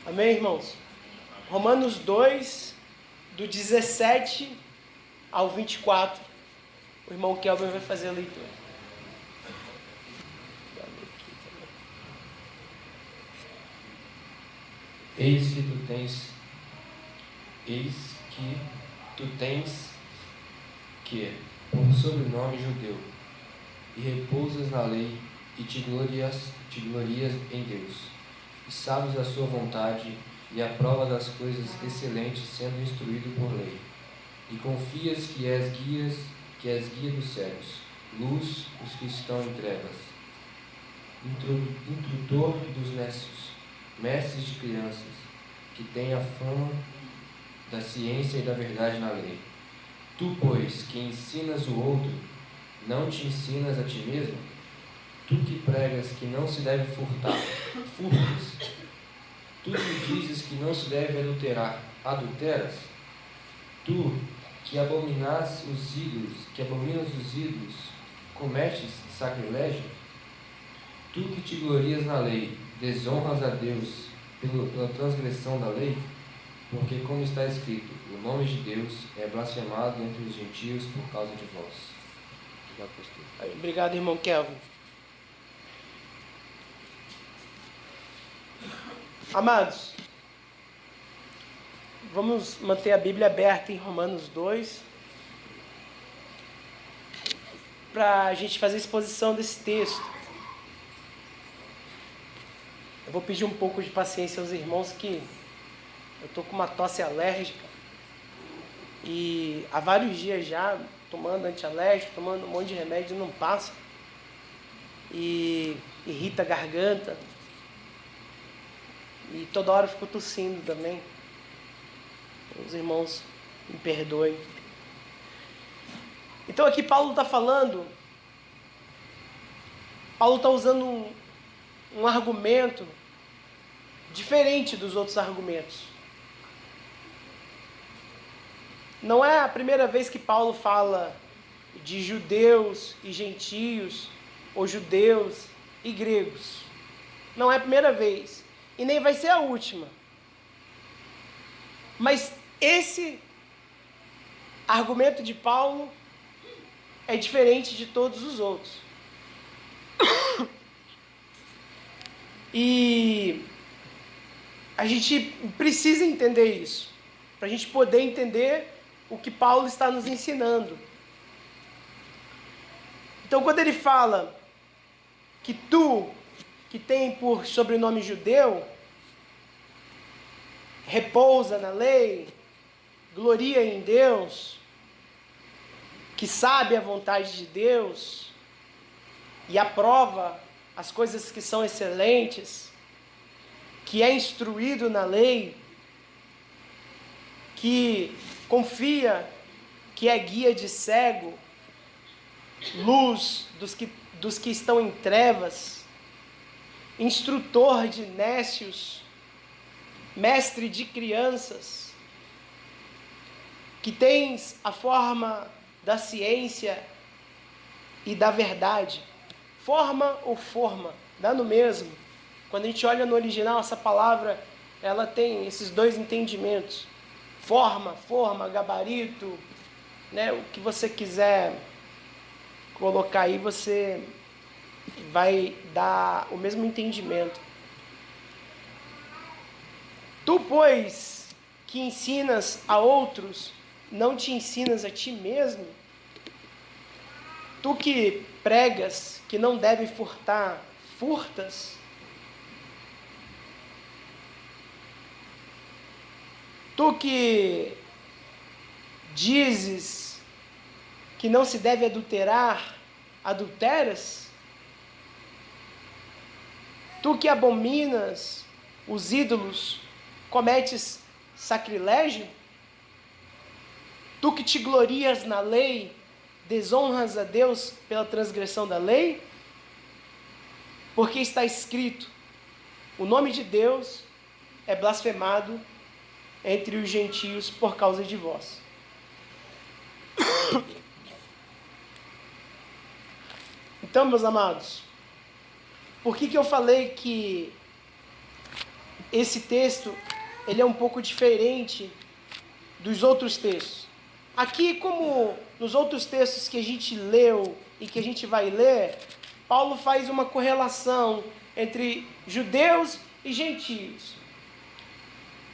Amém, irmãos? Romanos 2, do 17 ao 24. O irmão Kelvin vai fazer a leitura. Eis que tu tens que por sobrenome judeu, e repousas na lei, e te glorias em Deus, e sabes a sua vontade, e aprovas as coisas excelentes, sendo instruído por lei, e confias que és guia dos cegos, luz dos que estão em trevas, instrutor dos nécios, mestres de crianças, que têm a fama da ciência e da verdade na lei. Tu, pois, que ensinas o outro, não te ensinas a ti mesmo? Tu que pregas que não se deve furtar, furtas? Tu que dizes que não se deve adulterar, adulteras? Tu que abominas os ídolos, cometes sacrilégio? Tu que te glorias na lei, desonras a Deus pela transgressão da lei? Porque, como está escrito, o nome de Deus é blasfemado entre os gentios por causa de vós. Obrigado, irmão Kelvin. Amados, vamos manter a Bíblia aberta em Romanos 2 para a gente fazer a exposição desse texto. Eu vou pedir um pouco de paciência aos irmãos que eu estou com uma tosse alérgica e há vários dias já tomando antialérgico, tomando um monte de remédio, não passa e irrita a garganta e toda hora eu fico tossindo também. Os irmãos me perdoem. Então aqui Paulo está falando, Paulo está usando um argumento diferente dos outros argumentos. Não é a primeira vez que Paulo fala de judeus e gentios, ou judeus e gregos. Não é a primeira vez, e nem vai ser a última. Mas esse argumento de Paulo é diferente de todos os outros. E a gente precisa entender isso, para a gente poder entender o que Paulo está nos ensinando. Então, quando ele fala que tu, que tem por sobrenome judeu, repousa na lei, gloria em Deus, que sabe a vontade de Deus e aprova as coisas que são excelentes, que é instruído na lei, que confia que é guia de cego, luz dos que estão em trevas, instrutor de nécios, mestre de crianças, que tens a forma da ciência e da verdade. Forma ou forma, dá no mesmo. Quando a gente olha no original, essa palavra, ela tem esses dois entendimentos. Forma, gabarito, né? O que você quiser colocar aí, você vai dar o mesmo entendimento. Tu, pois, que ensinas a outros, não te ensinas a ti mesmo? Tu que pregas que não deve furtar, furtas? Tu que dizes que não se deve adulterar, adulteras? Tu que abominas os ídolos, cometes sacrilégio? Tu que te glorias na lei, desonras a Deus pela transgressão da lei? Porque está escrito, o nome de Deus é blasfemado entre os gentios por causa de vós. Então, meus amados, por que eu falei que esse texto, ele é um pouco diferente dos outros textos. Aqui, como nos outros textos que a gente leu e que a gente vai ler, Paulo faz uma correlação entre judeus e gentios.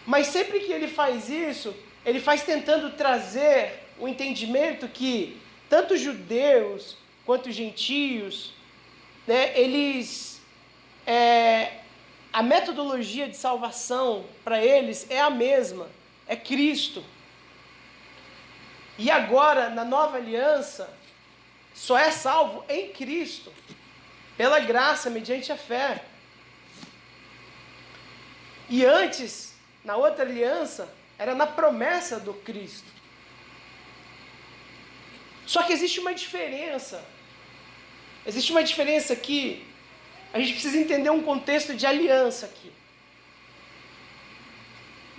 Mas sempre que ele faz isso, ele faz tentando trazer o entendimento que tanto judeus quanto gentios, né, a metodologia de salvação para eles é a mesma, é Cristo. E agora, na nova aliança, só é salvo em Cristo, pela graça, mediante a fé. E antes, na outra aliança, era na promessa do Cristo. Só que existe uma diferença. Existe uma diferença aqui. A gente precisa entender um contexto de aliança aqui.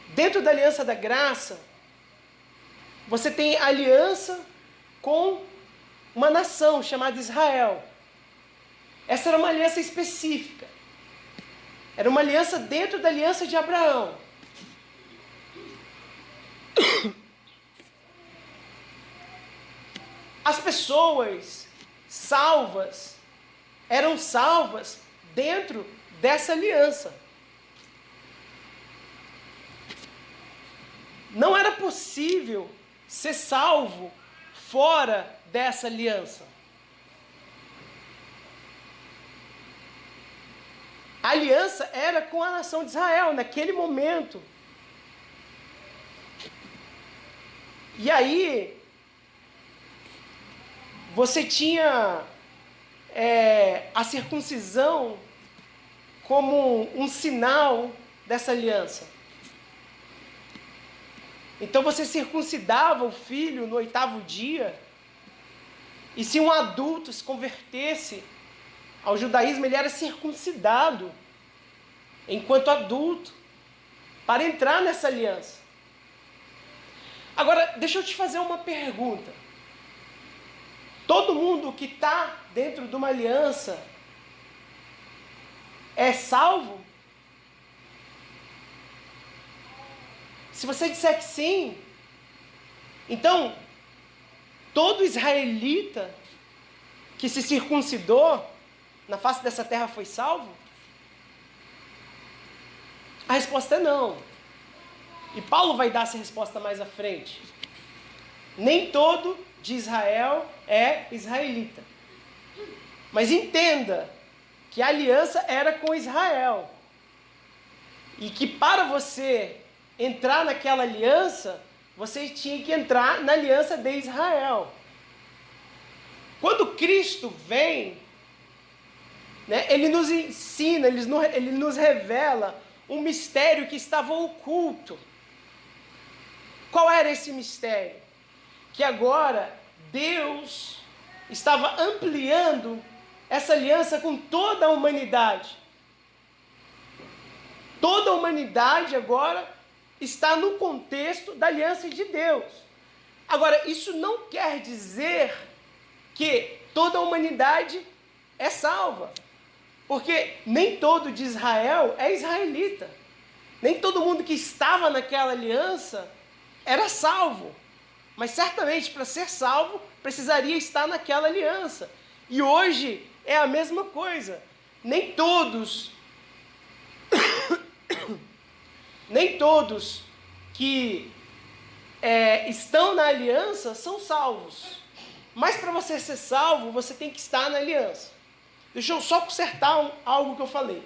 Dentro da aliança da graça, você tem aliança com uma nação chamada Israel. Essa era uma aliança específica. Era uma aliança dentro da aliança de Abraão. As pessoas salvas eram salvas dentro dessa aliança. Não era possível ser salvo fora dessa aliança. A aliança era com a nação de Israel naquele momento. E aí, você tinha a circuncisão como um sinal dessa aliança. Então você circuncidava o filho no 8º dia, e se um adulto se convertesse ao judaísmo, ele era circuncidado enquanto adulto para entrar nessa aliança. Agora, deixa eu te fazer uma pergunta. Todo mundo que está dentro de uma aliança é salvo? Se você disser que sim, então todo israelita que se circuncidou na face dessa terra foi salvo? A resposta é não. E Paulo vai dar essa resposta mais à frente. Nem todo de Israel é israelita. Mas entenda que a aliança era com Israel. E que para você entrar naquela aliança, você tinha que entrar na aliança de Israel. Quando Cristo vem, né, ele nos ensina, ele nos revela um mistério que estava oculto. Qual era esse mistério? Que agora Deus estava ampliando essa aliança com toda a humanidade. Toda a humanidade agora está no contexto da aliança de Deus. Agora, isso não quer dizer que toda a humanidade é salva. Porque nem todo de Israel é israelita. Nem todo mundo que estava naquela aliança era salvo. Mas certamente, para ser salvo, precisaria estar naquela aliança. E hoje é a mesma coisa. Nem todos que estão na aliança são salvos. Mas para você ser salvo, você tem que estar na aliança. Deixa eu só consertar algo que eu falei.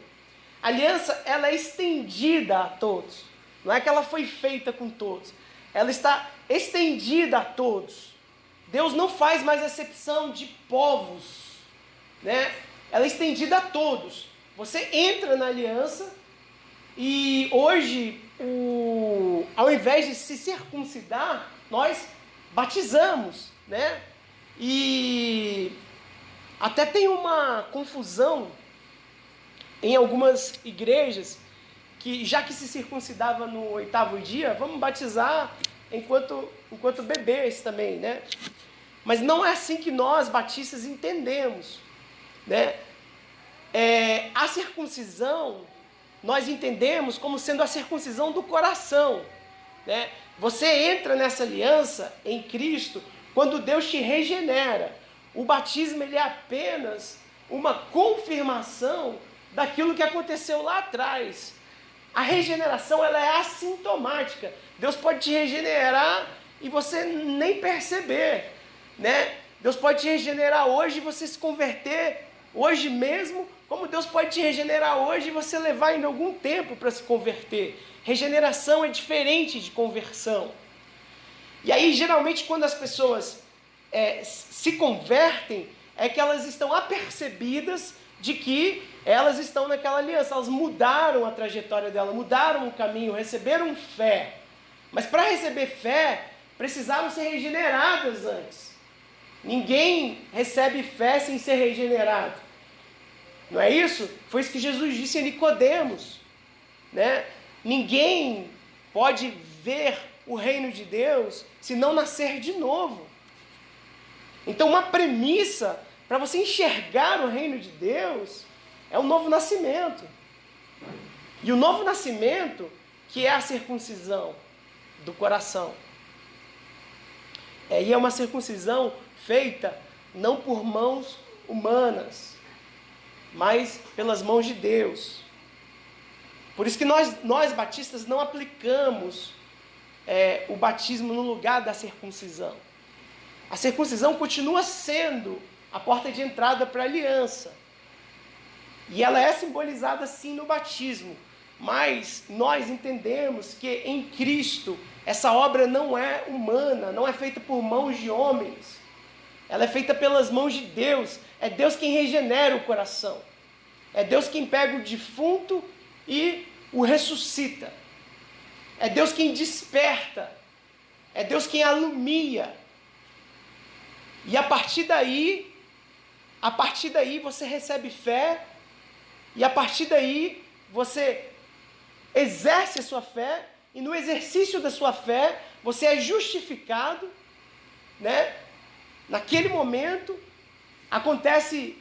A aliança, ela é estendida a todos. Não é que ela foi feita com todos. Ela está estendida a todos. Deus não faz mais acepção de povos, né? Ela é estendida a todos. Você entra na aliança e hoje, ao invés de se circuncidar, nós batizamos, né? E até tem uma confusão em algumas igrejas, que já que se circuncidava no 8º dia, vamos batizar enquanto bebês também, né? Mas não é assim que nós, batistas, entendemos, né? A circuncisão, nós entendemos como sendo a circuncisão do coração, né? Você entra nessa aliança em Cristo quando Deus te regenera. O batismo ele é apenas uma confirmação daquilo que aconteceu lá atrás. A regeneração ela é assintomática. Deus pode te regenerar e você nem perceber, né? Deus pode te regenerar hoje e você se converter hoje mesmo, como Deus pode te regenerar hoje e você levar ainda algum tempo para se converter. Regeneração é diferente de conversão. E aí, geralmente, quando as pessoas se convertem, é que elas estão apercebidas de que elas estão naquela aliança. Elas mudaram a trajetória dela, mudaram o caminho, receberam fé. Mas para receber fé, precisaram ser regeneradas antes. Ninguém recebe fé sem ser regenerado. Não é isso? Foi isso que Jesus disse a Nicodemos, né? Ninguém pode ver o reino de Deus se não nascer de novo. Então, uma premissa para você enxergar o reino de Deus é o novo nascimento. E o novo nascimento, que é a circuncisão do coração. E é uma circuncisão feita não por mãos humanas, mas pelas mãos de Deus. Por isso que nós batistas não aplicamos o batismo no lugar da circuncisão. A circuncisão continua sendo a porta de entrada para a aliança. E ela é simbolizada sim no batismo. Mas nós entendemos que em Cristo essa obra não é humana, não é feita por mãos de homens. Ela é feita pelas mãos de Deus. É Deus quem regenera o coração. É Deus quem pega o defunto e o ressuscita. É Deus quem desperta. É Deus quem alumia. E a partir daí você recebe fé. E a partir daí você exerce a sua fé. E no exercício da sua fé, você é justificado, né? Naquele momento, acontece,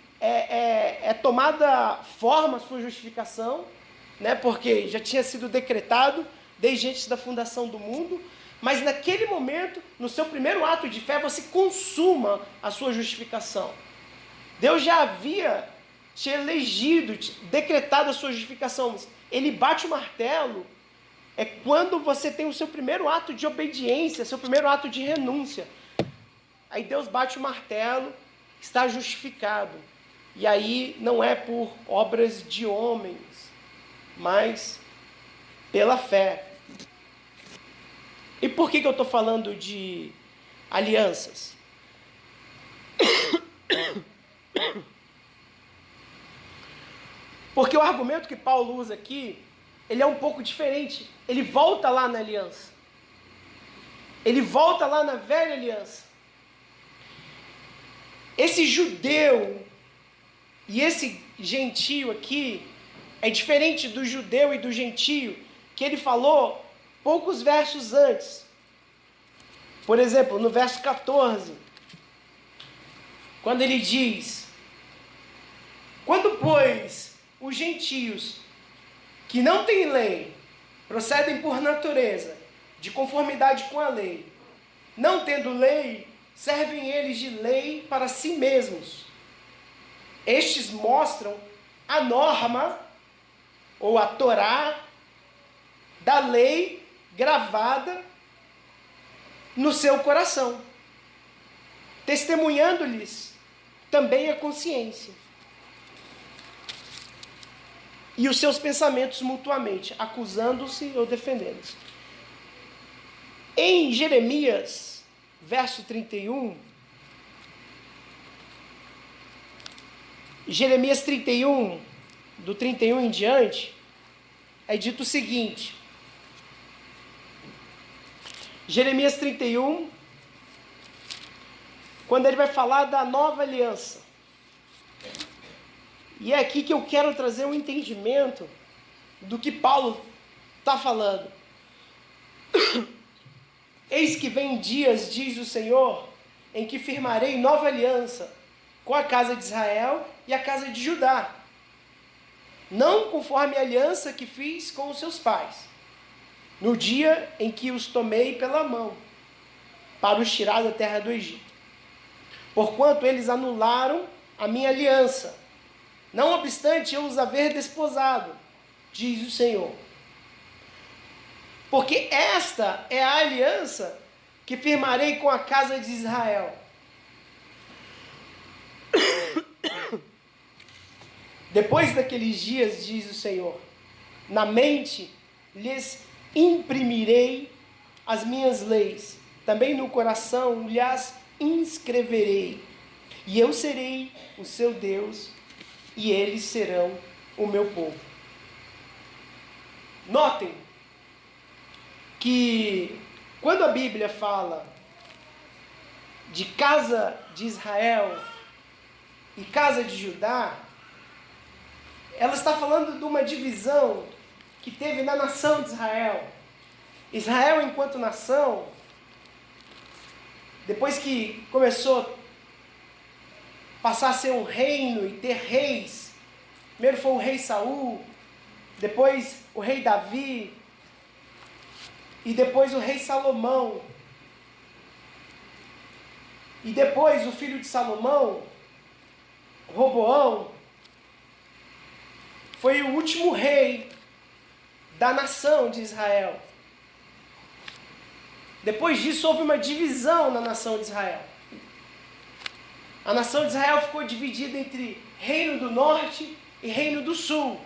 tomada forma a sua justificação, né? Porque já tinha sido decretado desde antes da fundação do mundo, mas naquele momento, no seu primeiro ato de fé, você consuma a sua justificação. Deus já havia te elegido, decretado a sua justificação. Ele bate o martelo quando você tem o seu primeiro ato de obediência, seu primeiro ato de renúncia. Aí Deus bate o martelo, está justificado. E aí não é por obras de homens, mas pela fé. E por que eu estou falando de alianças? Porque o argumento que Paulo usa aqui, ele é um pouco diferente. Ele volta lá na aliança. Ele volta lá na velha aliança. Esse judeu e esse gentio aqui é diferente do judeu e do gentio que ele falou poucos versos antes. Por exemplo, no verso 14, quando ele diz: quando, pois, os gentios que não têm lei procedem por natureza, de conformidade com a lei, não tendo lei, servem eles de lei para si mesmos. Estes mostram a norma, ou a Torá, da lei gravada no seu coração, testemunhando-lhes também a consciência e os seus pensamentos mutuamente, acusando-se ou defendendo-se. Em Jeremias, verso 31, Jeremias 31, do 31 em diante, é dito o seguinte: Jeremias 31, quando ele vai falar da nova aliança. E é aqui que eu quero trazer um entendimento do que Paulo está falando. Eis que vem dias, diz o Senhor, em que firmarei nova aliança com a casa de Israel e a casa de Judá. não conforme a aliança que fiz com os seus pais, no dia em que os tomei pela mão, para os tirar da terra do Egito. Porquanto eles anularam a minha aliança, não obstante eu os haver desposado, diz o Senhor. Porque esta é a aliança que firmarei com a casa de Israel. Depois daqueles dias, diz o Senhor, na mente lhes imprimirei as minhas leis, também no coração lhes inscreverei, e eu serei o seu Deus, e eles serão o meu povo. Notem que quando a Bíblia fala de casa de Israel e casa de Judá, ela está falando de uma divisão que teve na nação de Israel. Israel, enquanto nação, depois que começou a passar a ser um reino e ter reis, primeiro foi o rei Saul, depois o rei Davi, e depois o rei Salomão, e depois o filho de Salomão, Roboão, foi o último rei da nação de Israel. Depois disso houve uma divisão na nação de Israel. A nação de Israel ficou dividida entre Reino do Norte e Reino do Sul,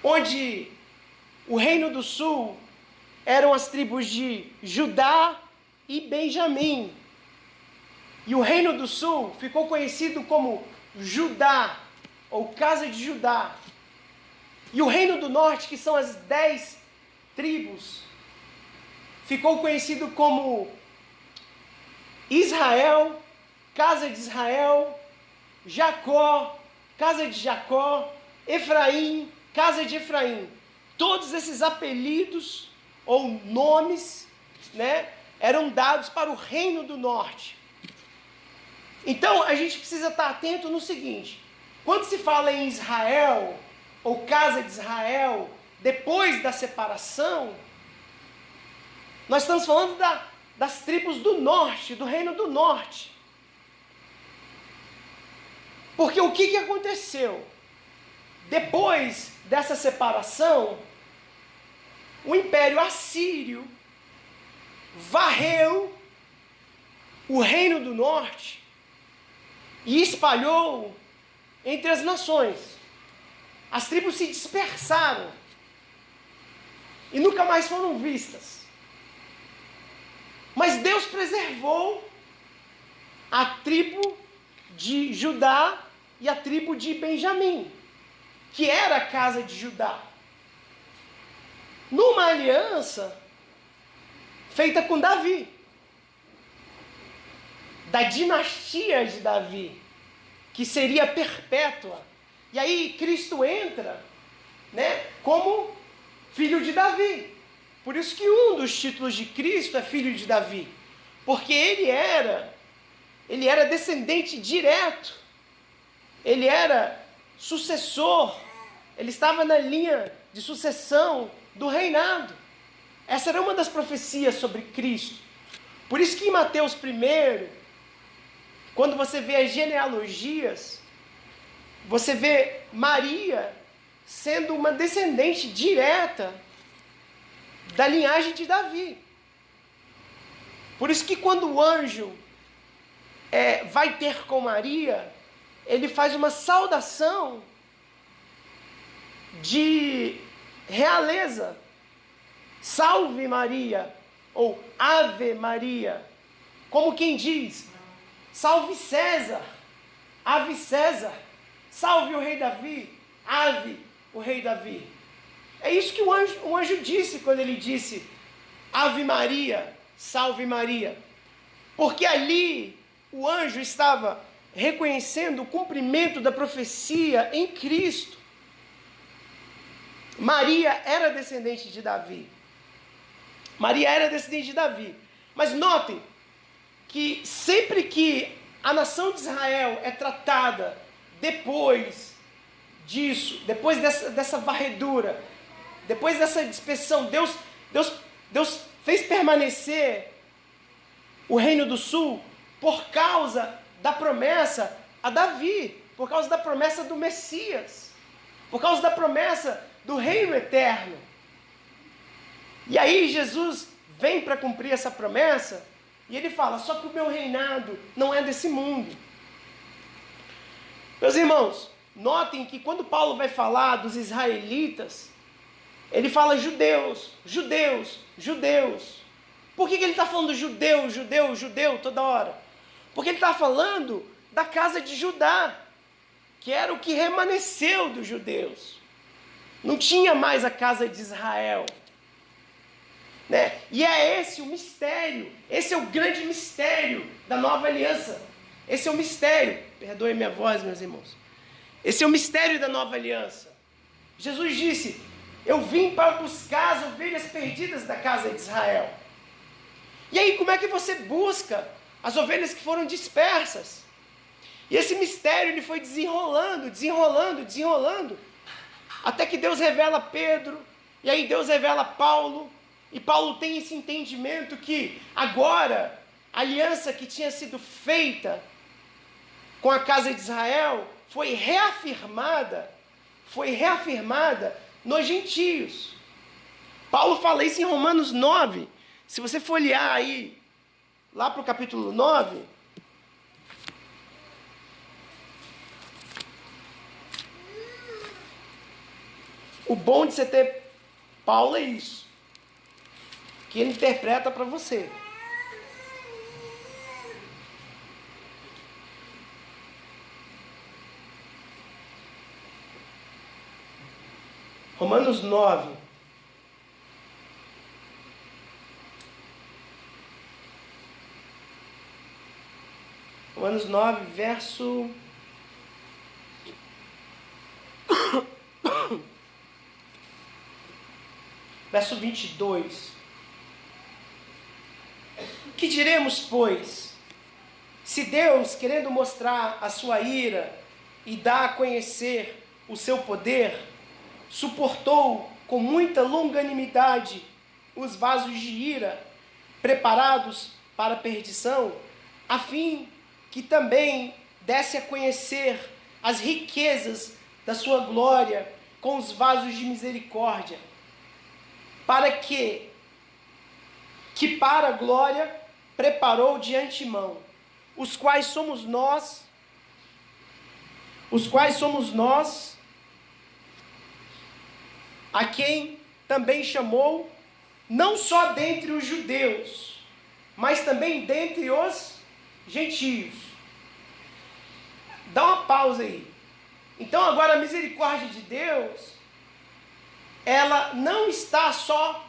onde o Reino do Sul eram as tribos de Judá e Benjamim. E o Reino do Sul ficou conhecido como Judá, ou Casa de Judá. E o Reino do Norte, que são as 10 tribos, ficou conhecido como Israel, Casa de Israel, Jacó, Casa de Jacó, Efraim, Casa de Efraim. Todos esses apelidos ou nomes, né, eram dados para o Reino do Norte. Então a gente precisa estar atento no seguinte: quando se fala em Israel, ou casa de Israel, depois da separação, nós estamos falando das tribos do norte, do reino do norte. Porque o que aconteceu? Depois dessa separação, o Império Assírio varreu o reino do norte e espalhou entre as nações. As tribos se dispersaram e nunca mais foram vistas. Mas Deus preservou a tribo de Judá e a tribo de Benjamim, que era a casa de Judá, numa aliança feita com Davi, da dinastia de Davi, que seria perpétua. E aí Cristo entra, né, como filho de Davi. Por isso que um dos títulos de Cristo é filho de Davi, porque ele era descendente direto, ele era sucessor, ele estava na linha de sucessão do reinado. Essa era uma das profecias sobre Cristo. Por isso que em Mateus 1, quando você vê as genealogias, você vê Maria sendo uma descendente direta da linhagem de Davi. Por isso que quando o anjo vai ter com Maria, ele faz uma saudação de realeza. Salve Maria, ou Ave Maria, como quem diz, salve César, Ave César, salve o rei Davi, Ave o rei Davi. É isso que o anjo disse quando ele disse Ave Maria, salve Maria. Porque ali o anjo estava reconhecendo o cumprimento da profecia em Cristo. Maria era descendente de Davi. Mas notem que sempre que a nação de Israel é tratada depois disso, depois dessa varredura, depois dessa dispersão, Deus fez permanecer o reino do sul por causa da promessa a Davi, por causa da promessa do Messias, por causa da promessa do reino eterno. E aí Jesus vem para cumprir essa promessa, e ele fala, só que o meu reinado não é desse mundo. Meus irmãos, notem que quando Paulo vai falar dos israelitas, ele fala judeus, judeus, judeus. Por que ele está falando judeu, judeu, judeu toda hora? Porque ele está falando da casa de Judá, que era o que remanesceu dos judeus. Não tinha mais a casa de Israel. Né? E é esse o mistério, esse é o grande mistério da nova aliança. Esse é o mistério, perdoe minha voz, meus irmãos. Esse é o mistério da nova aliança. Jesus disse, eu vim para buscar as ovelhas perdidas da casa de Israel. E aí, como é que você busca as ovelhas que foram dispersas? E esse mistério ele foi desenrolando, desenrolando, desenrolando, até que Deus revela Pedro, e aí Deus revela Paulo, e Paulo tem esse entendimento que agora a aliança que tinha sido feita com a casa de Israel foi reafirmada nos gentios. Paulo fala isso em Romanos 9. Se você folhear aí, lá para o capítulo 9, o bom de você ter Paulo é isso, que ele interpreta para você. Romanos 9. Romanos 9, verso... verso 22. Que diremos, pois? Se Deus, querendo mostrar a sua ira e dar a conhecer o seu poder, suportou com muita longanimidade os vasos de ira preparados para a perdição, a fim que também desse a conhecer as riquezas da sua glória com os vasos de misericórdia, para que para a glória preparou de antemão, os quais somos nós, a quem também chamou, não só dentre os judeus, mas também dentre os gentios. Dá uma pausa aí. Então agora a misericórdia de Deus, ela não está só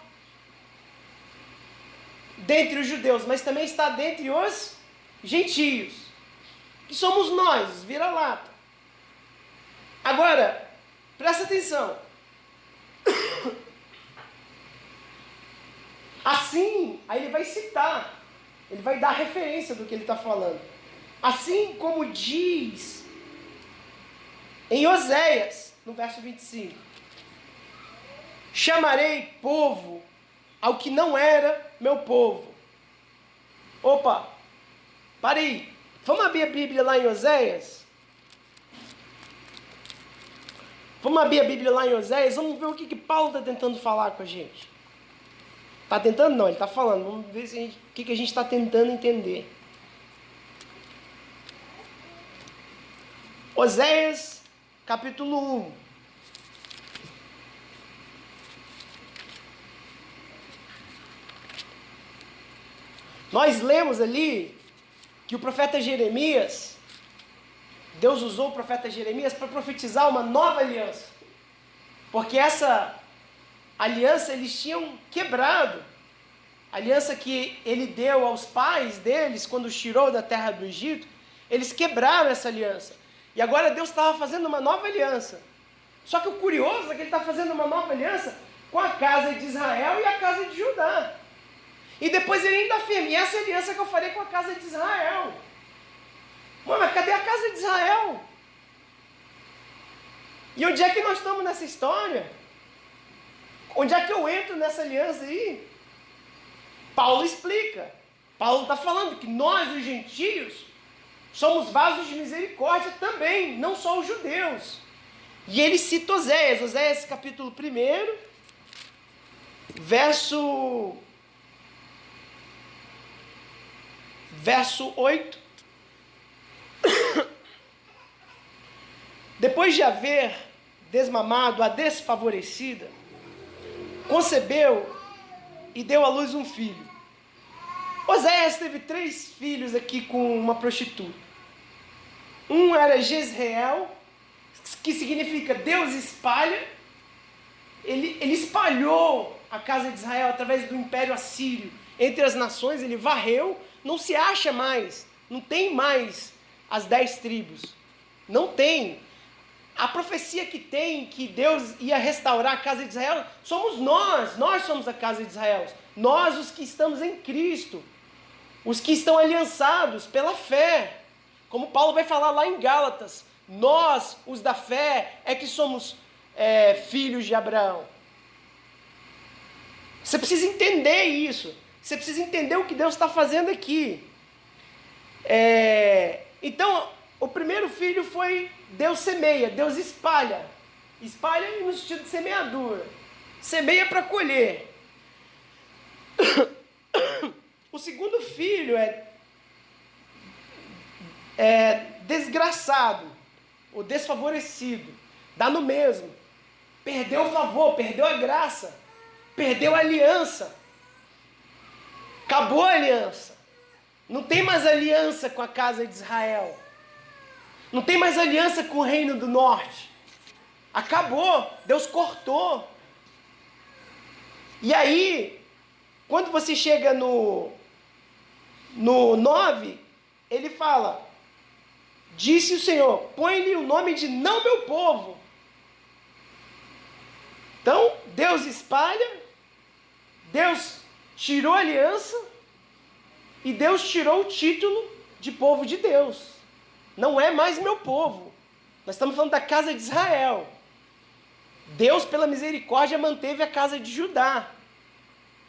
dentre os judeus, mas também está dentre os gentios, que somos nós, os vira-lata. Agora, presta atenção. Assim, aí ele vai citar, ele vai dar referência do que ele está falando. Assim como diz em Oséias, no verso 25: chamarei povo ao que não era meu povo. Opa, para aí. Vamos abrir a Bíblia lá em Oséias? Vamos abrir a Bíblia lá em Oséias, vamos ver o que Paulo está tentando falar com a gente. Está tentando? Não, ele está falando. Vamos ver o que a gente está tentando entender. Oséias, capítulo 1. Nós lemos ali que o profeta Jeremias, Deus usou o profeta Jeremias para profetizar uma nova aliança. Porque essa aliança eles tinham quebrado. A aliança que ele deu aos pais deles, quando os tirou da terra do Egito, eles quebraram essa aliança. E agora Deus estava fazendo uma nova aliança. Só que o curioso é que ele está fazendo uma nova aliança com a casa de Israel e a casa de Judá. E depois ele ainda afirma, e essa aliança que eu farei com a casa de Israel. Mano, mas cadê a casa de Israel? E onde é que nós estamos nessa história? Onde é que eu entro nessa aliança aí? Paulo explica. Paulo está falando que nós, os gentios, somos vasos de misericórdia também, não só os judeus. E ele cita Oséias. Oséias capítulo 1, verso 8. Depois de haver desmamado a desfavorecida, concebeu e deu à luz um filho. Oséias teve 3 filhos aqui com uma prostituta. Um era Jezreel, que significa Deus espalha. Ele espalhou a casa de Israel através do Império Assírio entre as nações, ele varreu, não se acha mais, não tem mais as 10 tribos. Não tem. A profecia que tem, que Deus ia restaurar a casa de Israel, somos nós somos a casa de Israel. Nós, os que estamos em Cristo, os que estão aliançados pela fé. Como Paulo vai falar lá em Gálatas, nós, os da fé, é que somos filhos de Abraão. Você precisa entender isso. Você precisa entender o que Deus está fazendo aqui. Então, o primeiro filho foi Deus semeia, Deus espalha. Espalha no sentido de semeadura. Semeia para colher. O segundo filho é desgraçado, ou desfavorecido. Dá no mesmo. Perdeu o favor, perdeu a graça, perdeu a aliança. Acabou a aliança. Não tem mais aliança com a casa de Israel. Não tem mais aliança com o reino do norte. Acabou. Deus cortou. E aí, quando você chega no 9, ele fala: disse o Senhor, põe-lhe o nome de não meu povo. Então, Deus espalha, Deus tirou a aliança e Deus tirou o título de povo de Deus. Não é mais meu povo. Nós estamos falando da casa de Israel. Deus, pela misericórdia, manteve a casa de Judá.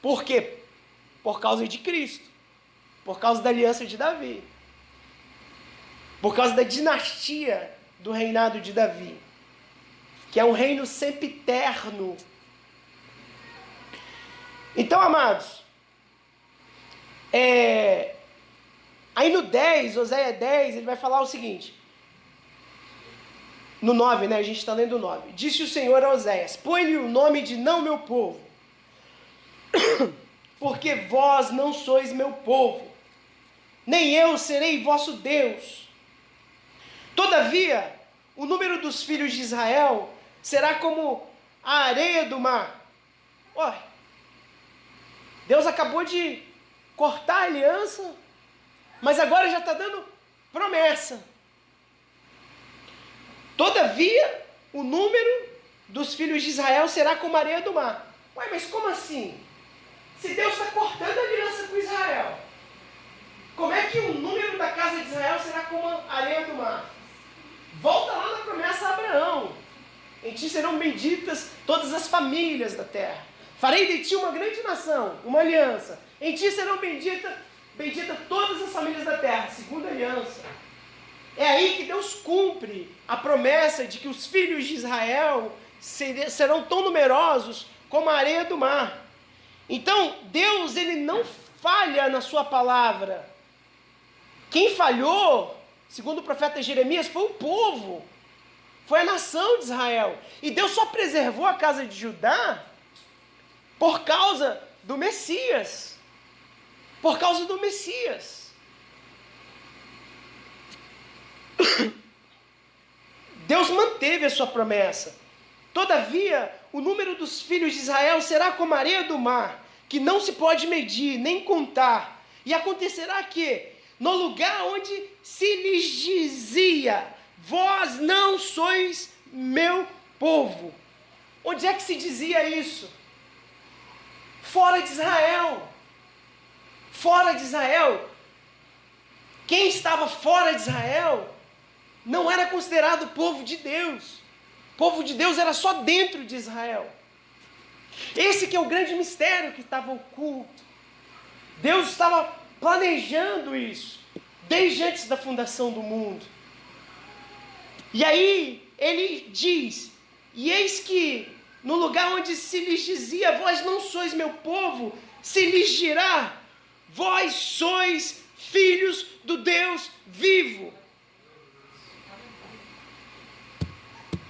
Por quê? Por causa de Cristo. Por causa da aliança de Davi. Por causa da dinastia do reinado de Davi. Que é um reino sempiterno. Então, amados, aí no 10, Oséias 10, ele vai falar o seguinte. No 9, né? A gente está lendo o 9. Disse o Senhor a Oséias: põe-lhe o nome de não meu povo, porque vós não sois meu povo, nem eu serei vosso Deus. Todavia, o número dos filhos de Israel será como a areia do mar. Olha, Deus acabou de cortar a aliança, mas agora já está dando promessa. Todavia, o número dos filhos de Israel será como a areia do mar. Ué, mas como assim? Se Deus está cortando a aliança com Israel, como é que o número da casa de Israel será como a areia do mar? Volta lá na promessa a Abraão. Em ti serão benditas todas as famílias da terra. Farei de ti uma grande nação, uma aliança. Em ti serão benditas todas as famílias da terra, segunda aliança. É aí que Deus cumpre a promessa de que os filhos de Israel serão tão numerosos como a areia do mar. Então, Deus, ele não falha na sua palavra. Quem falhou, segundo o profeta Jeremias, foi o povo. Foi a nação de Israel. E Deus só preservou a casa de Judá por causa do Messias. Por causa do Messias. Deus manteve a sua promessa. Todavia, o número dos filhos de Israel será como a areia do mar, que não se pode medir, nem contar. E acontecerá que, no lugar onde se lhes dizia: vós não sois meu povo. Onde é que se dizia isso? Fora de Israel. Fora de Israel. Quem estava fora de Israel não era considerado povo de Deus. povo de Deus era só dentro de Israel. Esse que é o grande mistério que estava oculto. Deus estava planejando isso desde antes da fundação do mundo. E aí ele diz: e eis que no lugar onde se lhes dizia, vós não sois meu povo, se lhes dirá, vós sois filhos do Deus vivo.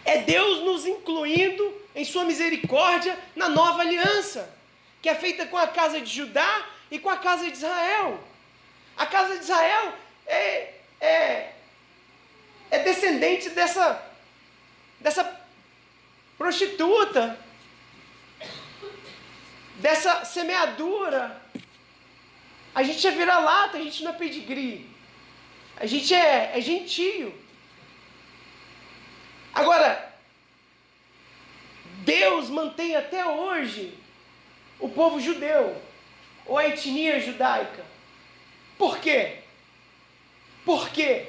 É Deus nos incluindo em sua misericórdia na nova aliança, que é feita com a casa de Judá e com a casa de Israel. A casa de Israel é descendente dessa prostituta, dessa semeadura. A gente é vira-lata, a gente não é pedigree. A gente é gentio. Agora, Deus mantém até hoje o povo judeu, ou a etnia judaica. Por quê? Por quê?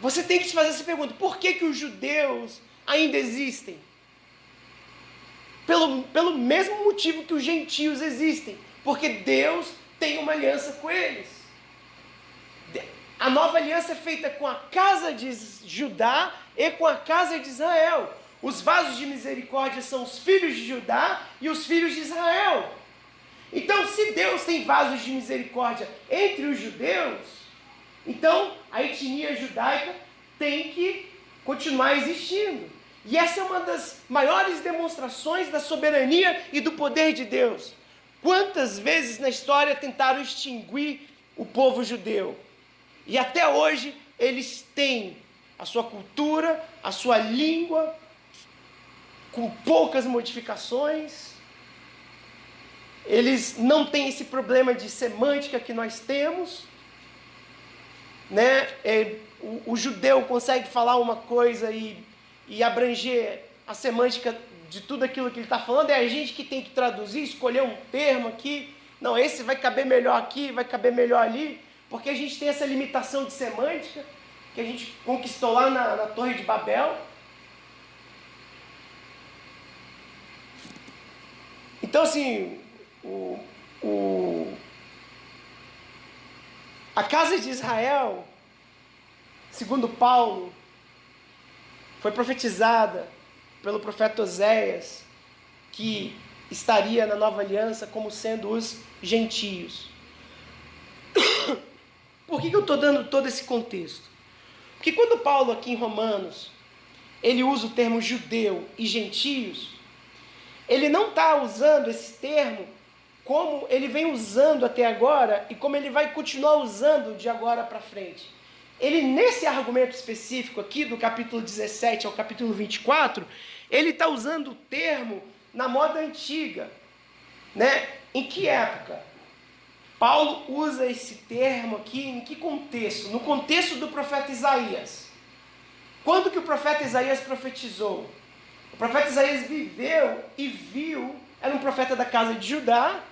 Você tem que se fazer essa pergunta: por que os judeus ainda existem? Pelo mesmo motivo que os gentios existem, porque Deus tem uma aliança com eles. A nova aliança é feita com a casa de Judá e com a casa de Israel. Os vasos de misericórdia são os filhos de Judá e os filhos de Israel. Então, se Deus tem vasos de misericórdia entre os judeus, então a etnia judaica tem que continuar existindo. E essa é uma das maiores demonstrações da soberania e do poder de Deus. Quantas vezes na história tentaram extinguir o povo judeu? E até hoje eles têm a sua cultura, a sua língua, com poucas modificações. Eles não têm esse problema de semântica que nós temos, né? O judeu consegue falar uma coisa e abranger a semântica de tudo aquilo que ele está falando. É a gente que tem que traduzir, escolher um termo aqui. Não, esse vai caber melhor aqui, vai caber melhor ali, porque a gente tem essa limitação de semântica que a gente conquistou lá na Torre de Babel. Então, assim, a casa de Israel, segundo Paulo, foi profetizada pelo profeta Oséias, que estaria na nova aliança como sendo os gentios. Por que eu estou dando todo esse contexto? Porque quando Paulo aqui em Romanos, ele usa o termo judeu e gentios, ele não está usando esse termo como ele vem usando até agora e como ele vai continuar usando de agora para frente. Ele, nesse argumento específico aqui, do capítulo 17 ao capítulo 24, ele está usando o termo na moda antiga, né? Em que época? Paulo usa esse termo aqui em que contexto? No contexto do profeta Isaías. Quando que o profeta Isaías profetizou? O profeta Isaías viveu e viu, era um profeta da casa de Judá,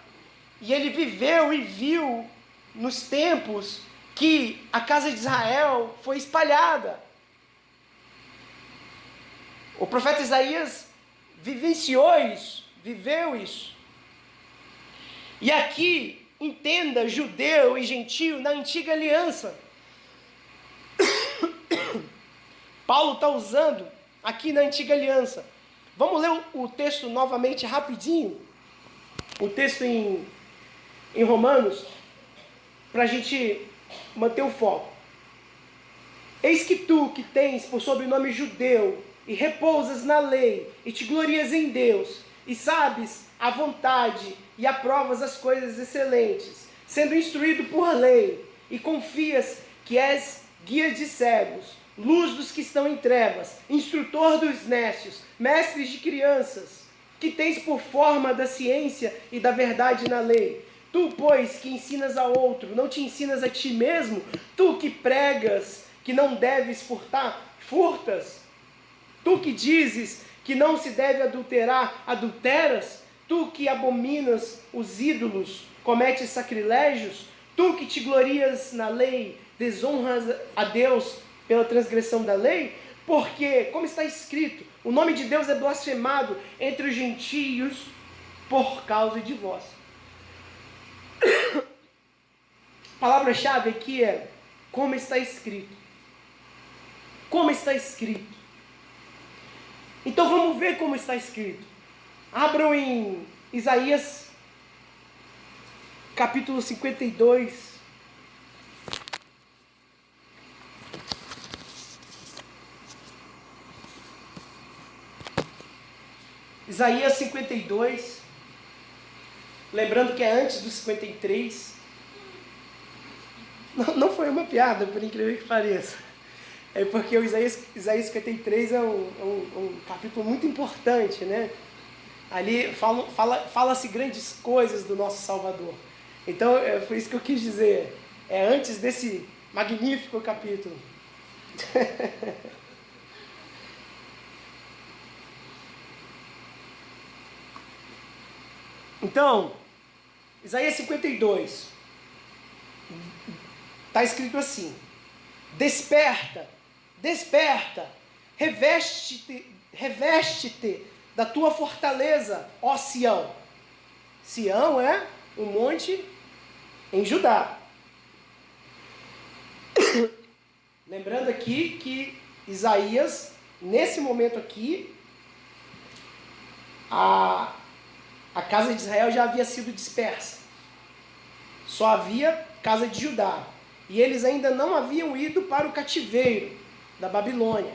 e ele viveu e viu nos tempos que a casa de Israel foi espalhada. O profeta Isaías vivenciou isso, viveu isso. E aqui, entenda judeu e gentio na antiga aliança. Paulo está usando aqui na antiga aliança. Vamos ler o texto novamente rapidinho. O texto em Romanos, para a gente manter o foco. Eis que tu, que tens por sobrenome judeu, e repousas na lei, e te glorias em Deus, e sabes a vontade, e aprovas as coisas excelentes, sendo instruído por lei, e confias que és guia de cegos, luz dos que estão em trevas, instrutor dos nécios, mestres de crianças, que tens por forma da ciência e da verdade na lei. Tu, pois, que ensinas a outro, não te ensinas a ti mesmo? Tu que pregas que não deves furtar, furtas? Tu que dizes que não se deve adulterar, adulteras? Tu que abominas os ídolos, cometes sacrilégios? Tu que te glorias na lei, desonras a Deus pela transgressão da lei? Porque, como está escrito, o nome de Deus é blasfemado entre os gentios por causa de vós. A palavra-chave aqui é como está escrito. Como está escrito. Então vamos ver como está escrito. Abram em Isaías, capítulo 52. Isaías 52. Lembrando que é antes do 53. Não foi uma piada, por incrível que pareça. É porque o Isaías 53 é um capítulo muito importante, né? Ali fala-se grandes coisas do nosso Salvador. Então, foi isso que eu quis dizer. É antes desse magnífico capítulo. Então, Isaías 52. Está escrito assim: Desperta, desperta, reveste-te da tua fortaleza, ó Sião. Sião é um monte em Judá. Lembrando aqui que Isaías, nesse momento aqui, a casa de Israel já havia sido dispersa. Só havia casa de Judá. E eles ainda não haviam ido para o cativeiro da Babilônia.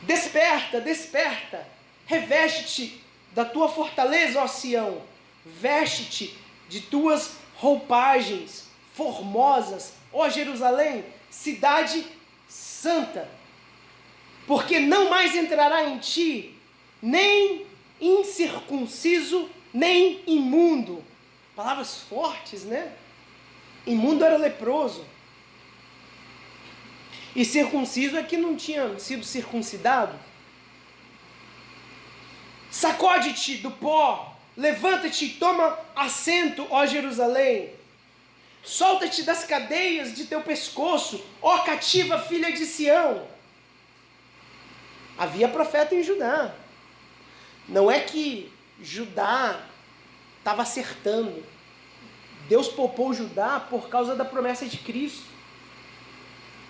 Desperta, desperta, reveste-te da tua fortaleza, ó Sião. Veste-te de tuas roupagens formosas, ó Jerusalém, cidade santa. Porque não mais entrará em ti nem incircunciso, nem imundo. Palavras fortes, né? Imundo era leproso. E circunciso é que não tinha sido circuncidado. Sacode-te do pó, levanta-te e toma assento, ó Jerusalém. Solta-te das cadeias de teu pescoço, ó cativa filha de Sião. Havia profeta em Judá. Não é que Judá estava acertando. Deus poupou Judá por causa da promessa de Cristo.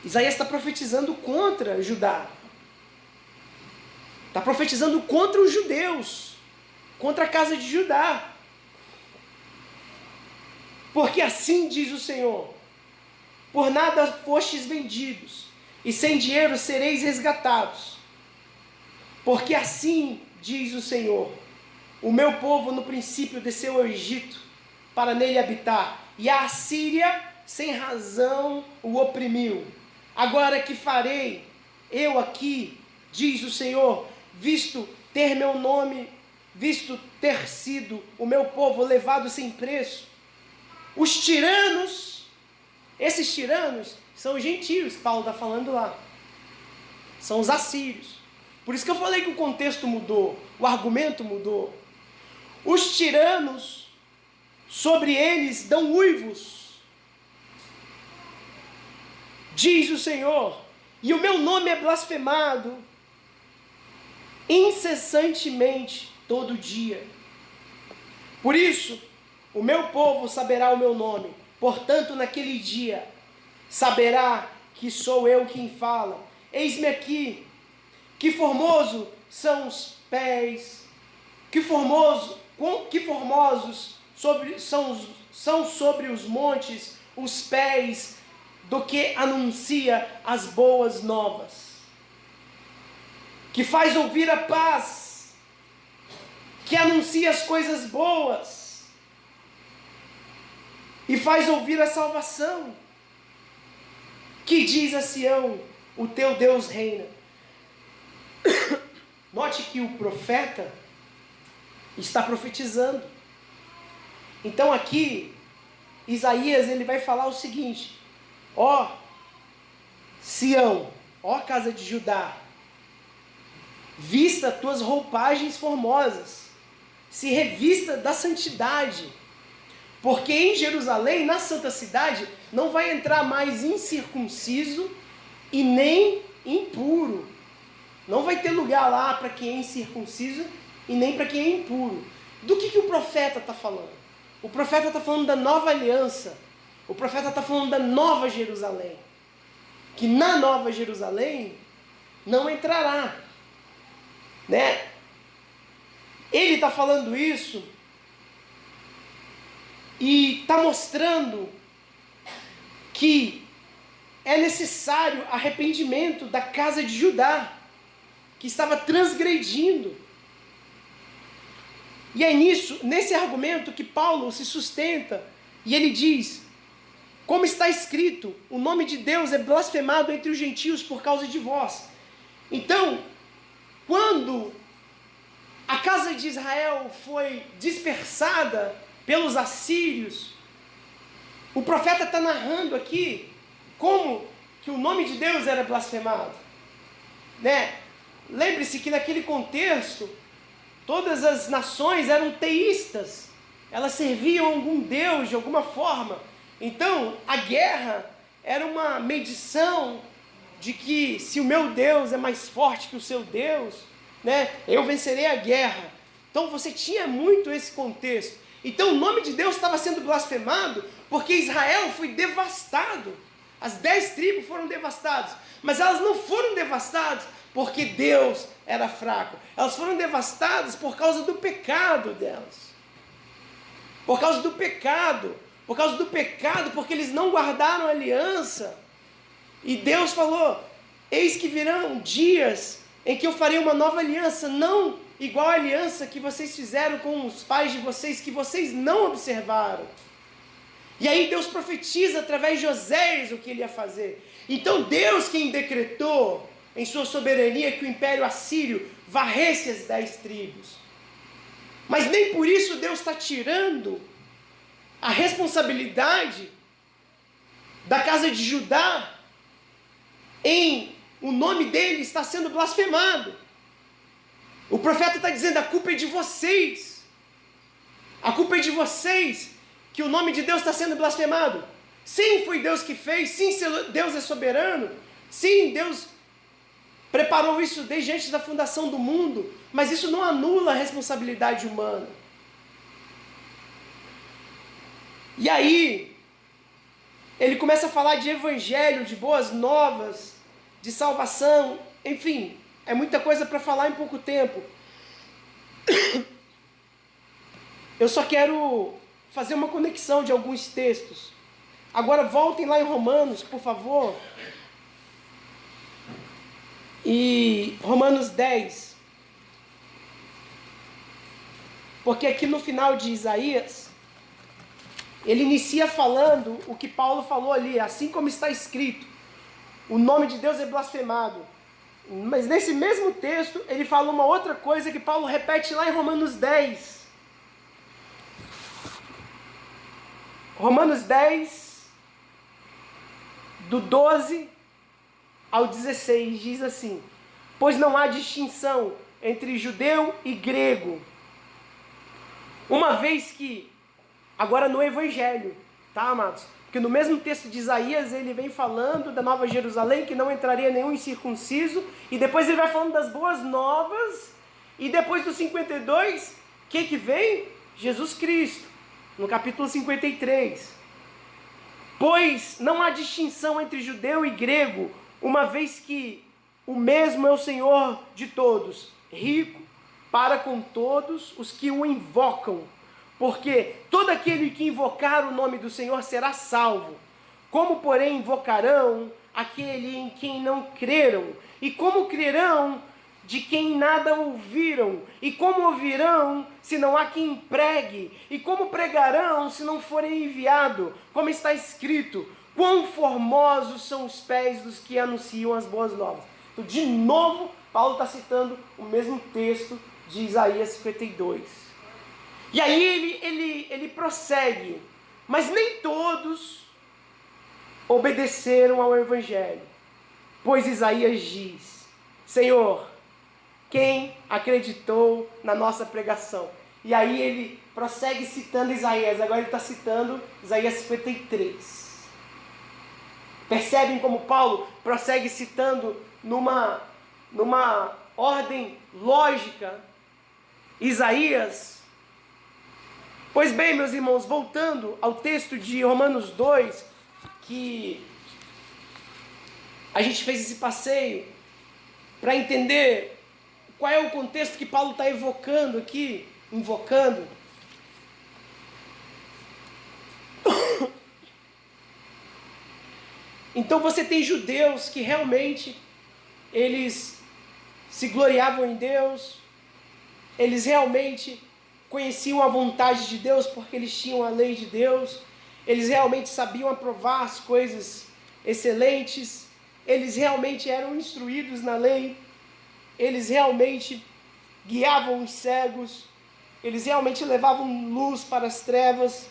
Isaías está profetizando contra Judá. Está profetizando contra os judeus, contra a casa de Judá. Porque assim diz o Senhor: por nada fostes vendidos, e sem dinheiro sereis resgatados. Porque assim diz o Senhor: o meu povo no princípio desceu ao Egito, para nele habitar, e a Assíria sem razão o oprimiu. Agora que farei eu aqui, diz o Senhor, visto ter meu nome, visto ter sido o meu povo levado sem preço? Os tiranos, esses tiranos são os gentios que Paulo está falando lá. São os assírios. Por isso que eu falei que o contexto mudou, o argumento mudou. Os tiranos, sobre eles dão uivos, diz o Senhor, e o meu nome é blasfemado incessantemente todo dia. Por isso, o meu povo saberá o meu nome, portanto, naquele dia, saberá que sou eu quem fala. Eis-me aqui, que formoso são os pés, que formosos são sobre os montes os pés do que anuncia as boas novas, que faz ouvir a paz, que anuncia as coisas boas e faz ouvir a salvação, que diz a Sião: o teu Deus reina. Note que o profeta está profetizando. Então aqui, Isaías ele vai falar o seguinte: ó Sião, ó casa de Judá, vista tuas roupagens formosas, se revista da santidade, porque em Jerusalém, na santa cidade, não vai entrar mais incircunciso e nem impuro. Não vai ter lugar lá para quem é incircunciso e nem para quem é impuro. Do que o profeta está falando? O profeta está falando da nova aliança. O profeta está falando da nova Jerusalém. Que na nova Jerusalém não entrará. Né? Ele está falando isso e está mostrando que é necessário arrependimento da casa de Judá, que estava transgredindo. E é nesse argumento que Paulo se sustenta, e ele diz, como está escrito, o nome de Deus é blasfemado entre os gentios por causa de vós. Então, quando a casa de Israel foi dispersada pelos assírios, o profeta está narrando aqui como que o nome de Deus era blasfemado. Né? Lembre-se que naquele contexto, todas as nações eram teístas. Elas serviam a algum deus de alguma forma. Então, a guerra era uma medição de que se o meu Deus é mais forte que o seu Deus, né, eu vencerei a guerra. Então você tinha muito esse contexto. Então o nome de Deus estava sendo blasfemado porque Israel foi devastado. As 10 tribos foram devastadas. Mas elas não foram devastadas porque Deus era fraco. Elas foram devastadas por causa do pecado delas. Por causa do pecado. Por causa do pecado, porque eles não guardaram a aliança. E Deus falou, eis que virão dias em que eu farei uma nova aliança, não igual a aliança que vocês fizeram com os pais de vocês, que vocês não observaram. E aí Deus profetiza através de Oséias o que ele ia fazer. Então Deus quem decretou em sua soberania que o império assírio varresse as 10 tribos. Mas nem por isso Deus está tirando a responsabilidade da casa de Judá em o nome dele está sendo blasfemado. O profeta está dizendo, a culpa é de vocês. A culpa é de vocês que o nome de Deus está sendo blasfemado. Sim, foi Deus que fez. Sim, Deus é soberano. Sim, Deus preparou isso desde antes da fundação do mundo. Mas isso não anula a responsabilidade humana. E aí, ele começa a falar de evangelho, de boas novas, de salvação, enfim, é muita coisa para falar em pouco tempo. Eu só quero fazer uma conexão de alguns textos. Agora voltem lá em Romanos, por favor. E Romanos 10. Porque aqui no final de Isaías, ele inicia falando o que Paulo falou ali, assim como está escrito. O nome de Deus é blasfemado. Mas nesse mesmo texto, ele fala uma outra coisa que Paulo repete lá em Romanos 10. Romanos 10, do 12 ao 16, diz assim: pois não há distinção entre judeu e grego, uma vez que, agora no Evangelho, tá, amados? Porque no mesmo texto de Isaías ele vem falando da Nova Jerusalém, que não entraria nenhum incircunciso, e depois ele vai falando das boas novas, e depois do 52, o que vem? Jesus Cristo, no capítulo 53. Pois não há distinção entre judeu e grego, uma vez que o mesmo é o Senhor de todos, rico para com todos os que o invocam. Porque todo aquele que invocar o nome do Senhor será salvo. Como, porém, invocarão aquele em quem não creram? E como crerão de quem nada ouviram? E como ouvirão se não há quem pregue? E como pregarão se não forem enviado? Como está escrito, quão formosos são os pés dos que anunciam as boas novas. Então, de novo, Paulo está citando o mesmo texto de Isaías 52. E aí ele prossegue, mas nem todos obedeceram ao Evangelho, pois Isaías diz, Senhor, quem acreditou na nossa pregação? E aí ele prossegue citando Isaías, agora ele está citando Isaías 53. Percebem como Paulo prossegue citando numa ordem lógica Isaías? Pois bem, meus irmãos, voltando ao texto de Romanos 2, que a gente fez esse passeio para entender qual é o contexto que Paulo está evocando aqui, invocando. Então você tem judeus que realmente eles se gloriavam em Deus, eles realmente conheciam a vontade de Deus porque eles tinham a lei de Deus, eles realmente sabiam aprovar as coisas excelentes, eles realmente eram instruídos na lei, eles realmente guiavam os cegos, eles realmente levavam luz para as trevas,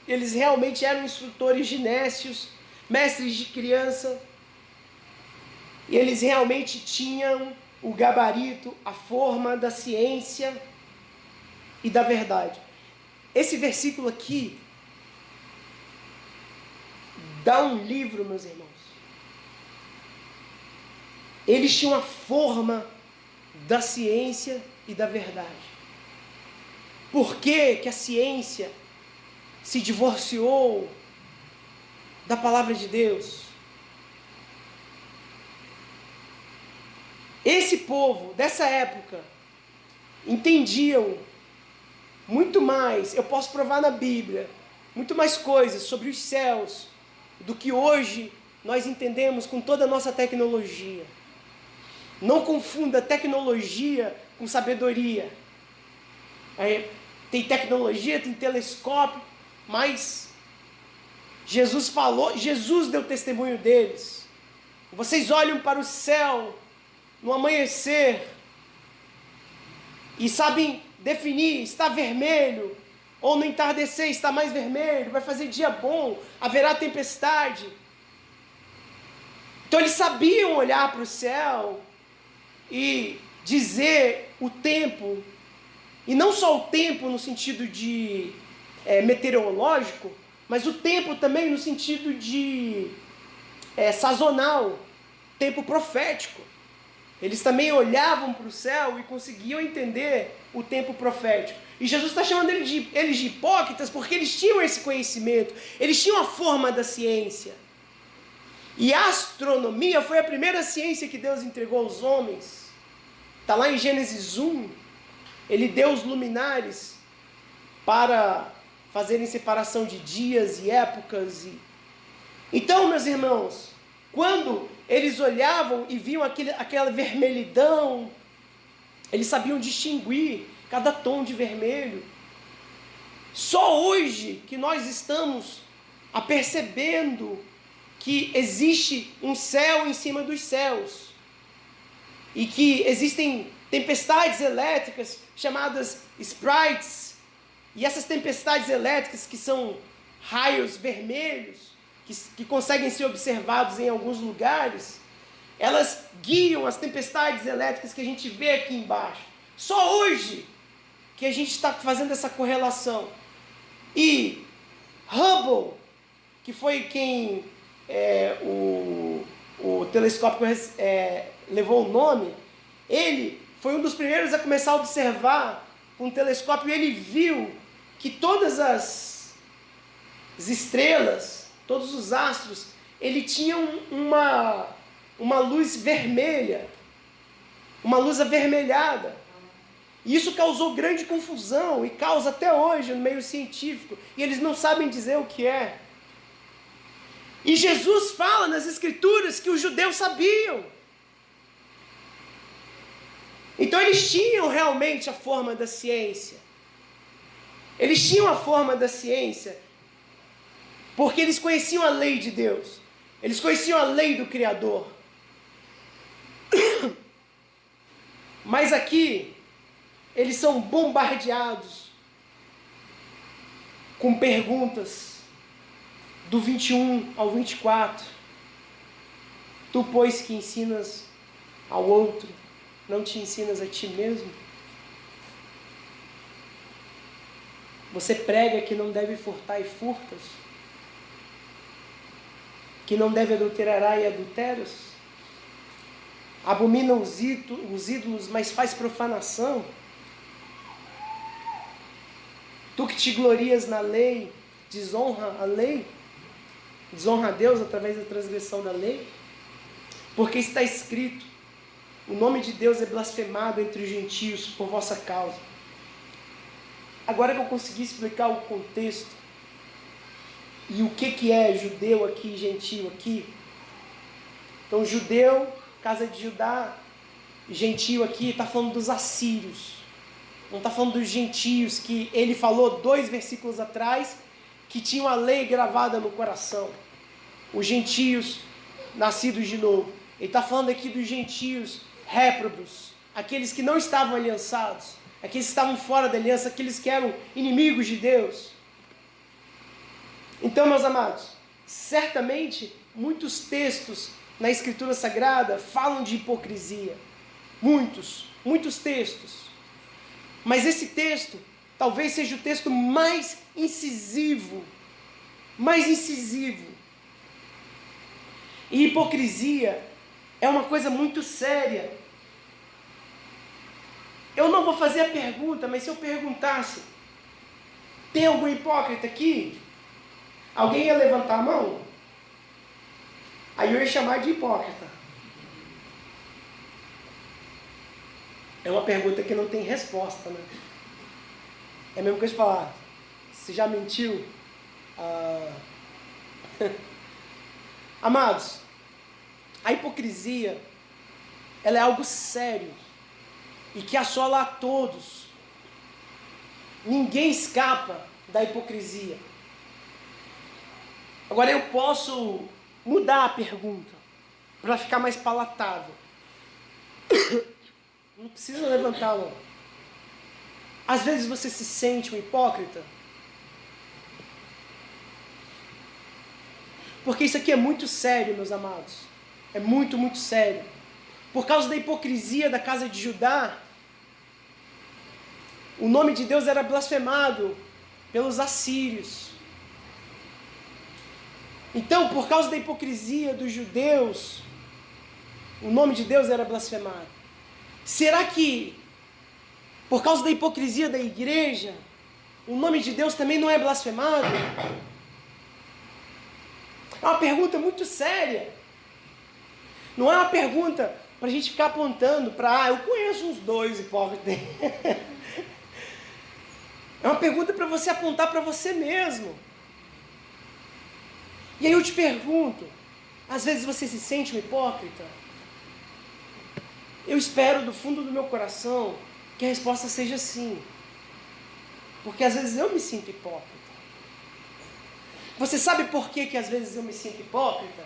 eles realmente eram instrutores de nécios, mestres de criança, e eles realmente tinham o gabarito, a forma da ciência e da verdade. Esse versículo aqui dá um livro, meus irmãos. Eles tinham a forma da ciência e da verdade. Por que que a ciência se divorciou da palavra de Deus? Esse povo dessa época entendiam muito mais, eu posso provar na Bíblia, muito mais coisas sobre os céus do que hoje nós entendemos com toda a nossa tecnologia. Não confunda tecnologia com sabedoria. Tem tecnologia, tem telescópio, mas Jesus falou, Jesus deu testemunho deles. Vocês olham para o céu no amanhecer e sabem definir, está vermelho, ou no entardecer está mais vermelho, vai fazer dia bom, haverá tempestade. Então eles sabiam olhar para o céu e dizer o tempo, e não só o tempo no sentido de meteorológico, mas o tempo também no sentido de sazonal, tempo profético. Eles também olhavam para o céu e conseguiam entender o tempo profético. E Jesus está chamando eles de hipócritas porque eles tinham esse conhecimento, eles tinham a forma da ciência. E a astronomia foi a primeira ciência que Deus entregou aos homens. Está lá em Gênesis 1, ele deu os luminares para fazerem separação de dias e épocas. Então, meus irmãos, quando eles olhavam e viam aquela vermelhidão, eles sabiam distinguir cada tom de vermelho. Só hoje que nós estamos apercebendo que existe um céu em cima dos céus e que existem tempestades elétricas chamadas sprites, e essas tempestades elétricas, que são raios vermelhos que conseguem ser observados em alguns lugares, elas guiam as tempestades elétricas que a gente vê aqui embaixo. Só hoje que a gente está fazendo essa correlação. E Hubble, que foi quem o telescópio levou o nome, ele foi um dos primeiros a começar a observar com um telescópio, e ele viu que todas as estrelas, todos os astros, ele tinha uma luz vermelha, uma luz avermelhada. E isso causou grande confusão e causa até hoje no meio científico, e eles não sabem dizer o que é. E Jesus fala nas Escrituras que os judeus sabiam. Então eles tinham realmente a forma da ciência. Eles tinham a forma da ciência porque eles conheciam a lei de Deus. Eles conheciam a lei do Criador. Mas aqui, eles são bombardeados com perguntas do 21 ao 24. Tu, pois, que ensinas ao outro, não te ensinas a ti mesmo? Você prega que não deve furtar e furtas? que não deve adulterar e adulteras? Abomina os ídolos, mas faz profanação? Tu que te glorias na lei, desonra a lei? Desonra a Deus através da transgressão da lei? Porque está escrito: o nome de Deus é blasfemado entre os gentios por vossa causa. Agora que eu consegui explicar o contexto e o que é judeu aqui e gentio aqui. Então, judeu, casa de Judá, gentio aqui, está falando dos assírios. Não está falando dos gentios, que ele falou 2 versículos atrás, que tinham a lei gravada no coração. Os gentios nascidos de novo. Ele está falando aqui dos gentios réprobos, aqueles que não estavam aliançados, aqueles que estavam fora da aliança, aqueles que eram inimigos de Deus. Então, meus amados, certamente muitos textos na Escritura Sagrada falam de hipocrisia. Muitos textos. Mas esse texto talvez seja o texto mais incisivo. E hipocrisia é uma coisa muito séria. Eu não vou fazer a pergunta, mas se eu perguntasse: tem algum hipócrita aqui? Alguém ia levantar a mão? Aí eu ia chamar de hipócrita. É uma pergunta que não tem resposta, né? É a mesma coisa de falar: você já mentiu? Amados, a hipocrisia, ela é algo sério e que assola a todos. Ninguém escapa da hipocrisia. Agora eu posso mudar a pergunta para ficar mais palatável. Não precisa levantar a mão. Às vezes você se sente um hipócrita. Porque isso aqui é muito sério, meus amados. É muito sério. Por causa da hipocrisia da casa de Judá, o nome de Deus era blasfemado pelos assírios. Então, por causa da hipocrisia dos judeus, o nome de Deus era blasfemado. Será que, por causa da hipocrisia da igreja, o nome de Deus também não é blasfemado? É uma pergunta muito séria. Não é uma pergunta para a gente ficar apontando para, eu conheço uns 2 hipócritas. É uma pergunta para você apontar para você mesmo. E aí eu te pergunto, às vezes você se sente um hipócrita? Eu espero do fundo do meu coração que a resposta seja sim. Porque às vezes eu me sinto hipócrita. Você sabe por que às vezes eu me sinto hipócrita?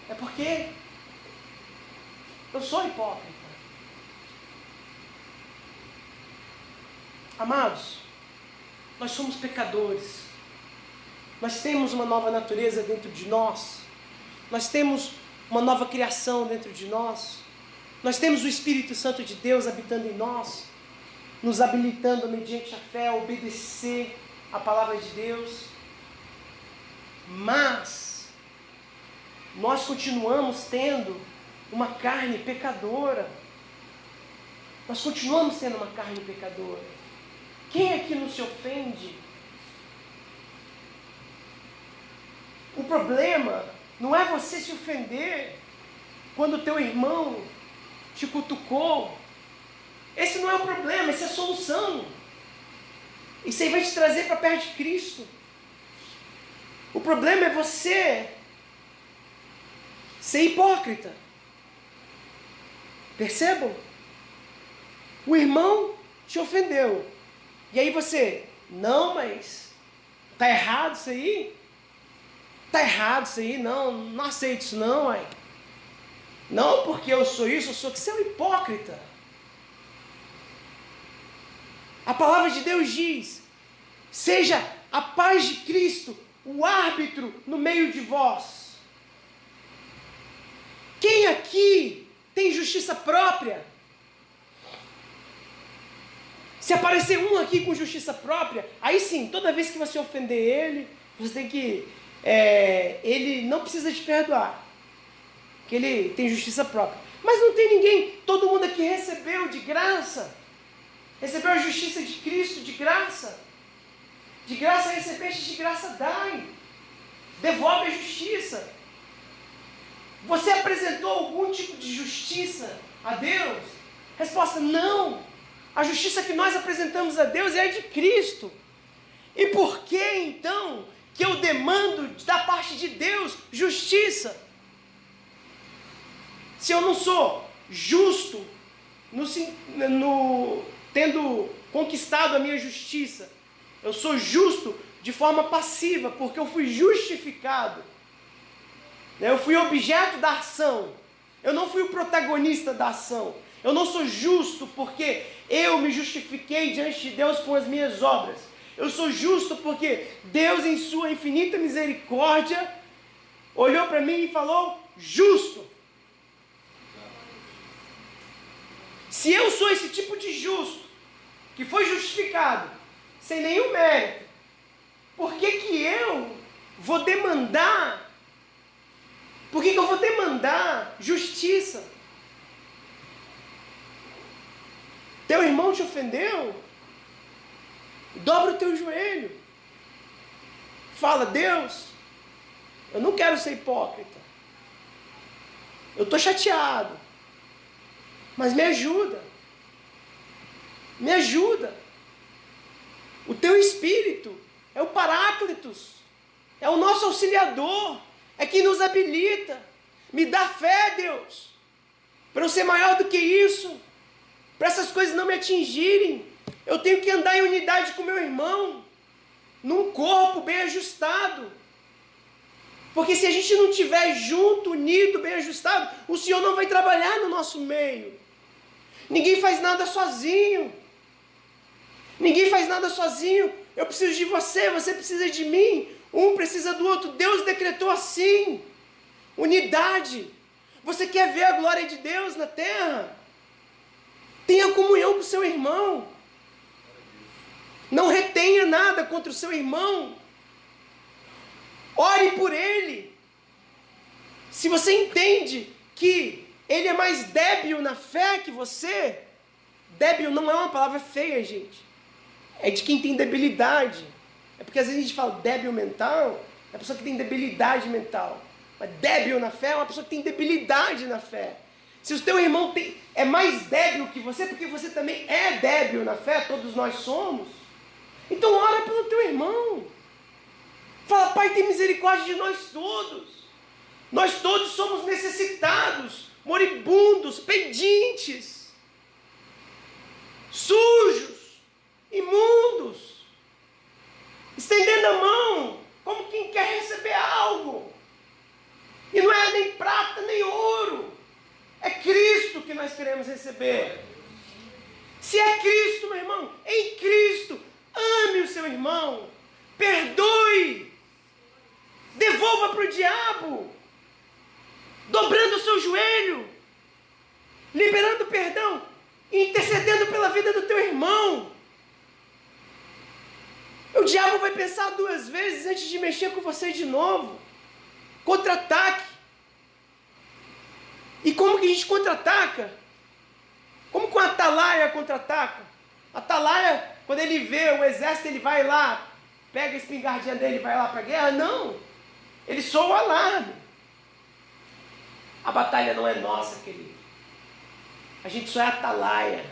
É porque eu sou hipócrita. Amados, nós somos pecadores. Nós temos uma nova natureza dentro de nós. Nós temos uma nova criação dentro de nós. Nós temos o Espírito Santo de Deus habitando em nós, nos habilitando mediante a fé a obedecer a palavra de Deus. Mas nós continuamos tendo uma carne pecadora. Nós continuamos tendo uma carne pecadora. Quem aqui não se ofende? O problema não é você se ofender quando o teu irmão te cutucou. Esse não é o problema, essa é a solução. Isso aí vai te trazer para perto de Cristo. O problema é você ser hipócrita. Percebam? O irmão te ofendeu. E aí você, não, mas está errado isso aí? Está errado isso aí? Não aceito isso não, ué. Não porque eu sou isso, eu sou que você é um hipócrita. A palavra de Deus diz: seja a paz de Cristo o árbitro no meio de vós. Quem aqui tem justiça própria? Se aparecer um aqui com justiça própria, aí sim, toda vez que você ofender ele, você tem que ele não precisa te perdoar, que ele tem justiça própria. Mas não tem ninguém, todo mundo aqui recebeu de graça, recebeu a justiça de Cristo de graça recebeste, de graça dai, devolve a justiça. Você apresentou algum tipo de justiça a Deus? Resposta, não. A justiça que nós apresentamos a Deus é a de Cristo. E por que então que eu demando da parte de Deus justiça? Se eu não sou justo, tendo conquistado a minha justiça, eu sou justo de forma passiva, porque eu fui justificado. Eu fui objeto da ação. Eu não fui o protagonista da ação. Eu não sou justo porque eu me justifiquei diante de Deus com as minhas obras. Eu sou justo porque Deus, em sua infinita misericórdia, olhou para mim e falou, justo. Se eu sou esse tipo de justo, que foi justificado, sem nenhum mérito, por que eu vou demandar? Por que eu vou demandar justiça? Teu irmão te ofendeu? Dobra o teu joelho. Fala, Deus, eu não quero ser hipócrita. Eu estou chateado. Mas me ajuda. Me ajuda. O teu Espírito é o Paráclitos. É o nosso auxiliador. É quem nos habilita. Me dá fé, Deus, para eu ser maior do que isso, para essas coisas não me atingirem. Eu tenho que andar em unidade com meu irmão, num corpo bem ajustado. Porque se a gente não estiver junto, unido, bem ajustado, o Senhor não vai trabalhar no nosso meio. Ninguém faz nada sozinho. Ninguém faz nada sozinho. Eu preciso de você, você precisa de mim. Um precisa do outro. Deus decretou assim. Unidade. Você quer ver a glória de Deus na terra? Tenha comunhão com o seu irmão. Não retenha nada contra o seu irmão. Ore por ele. Se você entende que ele é mais débil na fé que você, débil não é uma palavra feia, gente. É de quem tem debilidade. É porque às vezes a gente fala débil mental, é a pessoa que tem debilidade mental. Mas débil na fé é uma pessoa que tem debilidade na fé. Se o teu irmão é mais débil que você, porque você também é débil na fé, todos nós somos, então ora pelo teu irmão. Fala, Pai, tem misericórdia de nós todos. Nós todos somos necessitados, moribundos, pedintes, sujos, imundos, estendendo a mão, como quem quer receber algo. E não é nem prata, nem ouro. É Cristo que nós queremos receber. Se é Cristo, meu irmão, em Cristo, ame o seu irmão, perdoe, devolva para o diabo, dobrando o seu joelho, liberando perdão, intercedendo pela vida do teu irmão. O diabo vai pensar duas vezes antes de mexer com você de novo. Contra-ataque. E como que a gente contra-ataca? Como que o atalaia contra-ataca? Atalaia, quando ele vê o exército, ele vai lá, pega a espingardinha dele e vai lá para a guerra? Não. Ele soa o alarme. A batalha não é nossa, querido. A gente só é atalaia.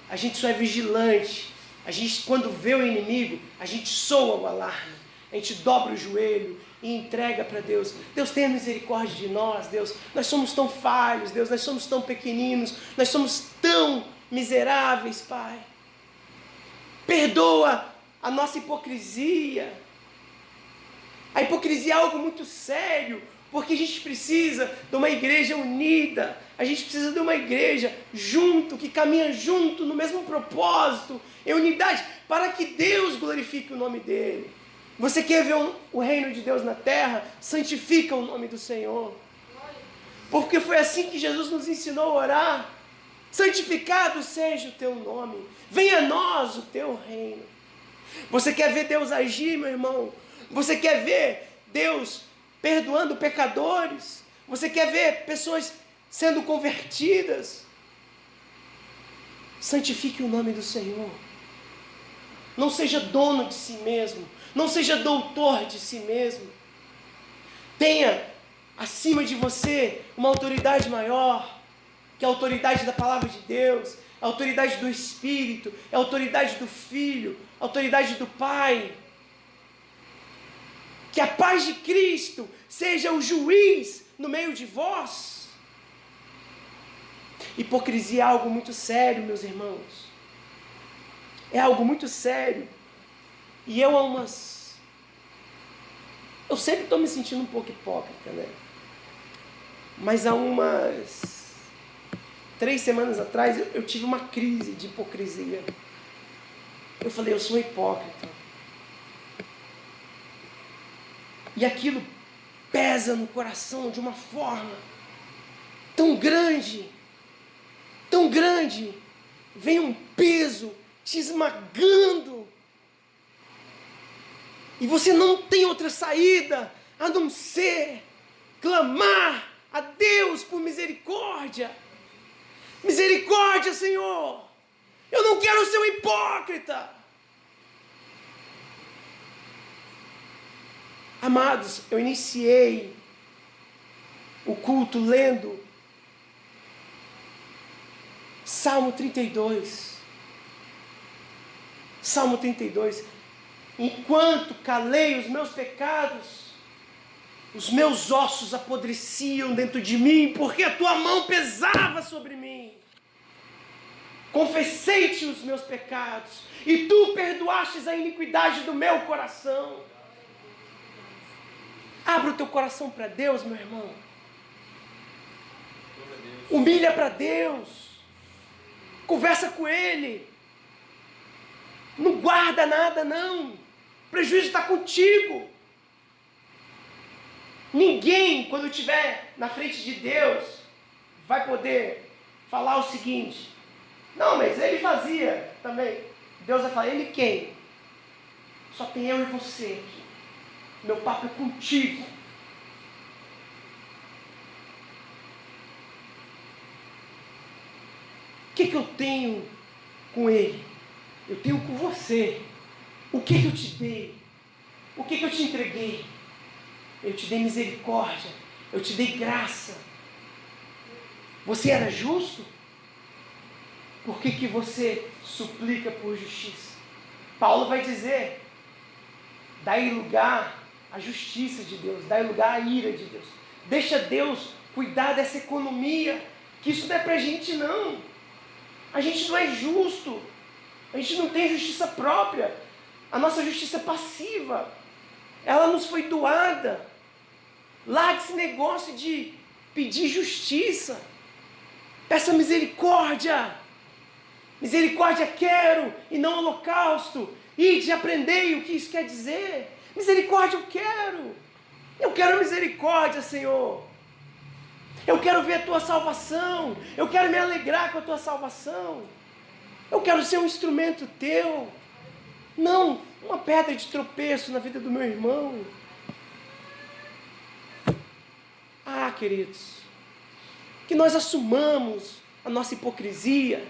A gente só é vigilante. A gente, quando vê o inimigo, a gente soa o alarme. A gente dobra o joelho e entrega para Deus. Deus, tenha misericórdia de nós, Deus. Nós somos tão falhos, Deus. Nós somos tão pequeninos. Nós somos tão miseráveis, Pai. Perdoa a nossa hipocrisia. A hipocrisia é algo muito sério, porque a gente precisa de uma igreja unida. A gente precisa de uma igreja junto, que caminha junto no mesmo propósito, em unidade, para que Deus glorifique o nome dEle. Você quer ver o reino de Deus na terra? Santifica o nome do Senhor. Porque foi assim que Jesus nos ensinou a orar. Santificado seja o teu nome. Venha a nós o teu reino. Você quer ver Deus agir, meu irmão? Você quer ver Deus perdoando pecadores? Você quer ver pessoas sendo convertidas? Santifique o nome do Senhor. Não seja dono de si mesmo. Não seja doutor de si mesmo. Tenha acima de você uma autoridade maior, que é a autoridade da palavra de Deus, a autoridade do Espírito, a autoridade do Filho, a autoridade do Pai. Que a paz de Cristo seja o juiz no meio de vós. Hipocrisia é algo muito sério, meus irmãos. É algo muito sério. E eu sempre estou me sentindo um pouco hipócrita, né? Mas há umas 3 semanas atrás eu tive uma crise de hipocrisia. Eu falei, eu sou hipócrita. E aquilo pesa no coração de uma forma tão grande, tão grande. Vem um peso te esmagando. E você não tem outra saída a não ser clamar a Deus por misericórdia. Misericórdia, Senhor. Eu não quero ser um hipócrita. Amados, eu iniciei o culto lendo Salmo 32. Salmo 32. Enquanto calei os meus pecados, os meus ossos apodreciam dentro de mim, porque a tua mão pesava sobre mim. Confessei-te os meus pecados, e tu perdoastes a iniquidade do meu coração. Abra o teu coração para Deus, meu irmão. Humilha para Deus. Conversa com Ele. Não guarda nada, não. O prejuízo está contigo. Ninguém, quando estiver na frente de Deus, vai poder falar o seguinte: não, mas ele fazia também. Deus vai falar, ele quem? Só tem eu e você aqui. Meu papo é contigo. O que eu tenho com ele? Eu tenho com você. O que eu te dei? O que eu te entreguei? Eu te dei misericórdia. Eu te dei graça. Você era justo? Por que você suplica por justiça? Paulo vai dizer: dai lugar à justiça de Deus, dai lugar à ira de Deus. Deixa Deus cuidar dessa economia, que isso não é pra gente não. A gente não é justo. A gente não tem justiça própria. A nossa justiça é passiva. Ela nos foi doada. Largue esse negócio de pedir justiça. Peça misericórdia. Misericórdia quero e não holocausto. Ide, aprendei o que isso quer dizer. Misericórdia eu quero. Eu quero misericórdia, Senhor. Eu quero ver a tua salvação. Eu quero me alegrar com a tua salvação. Eu quero ser um instrumento teu. Não uma pedra de tropeço na vida do meu irmão. Ah, queridos, que nós assumamos a nossa hipocrisia.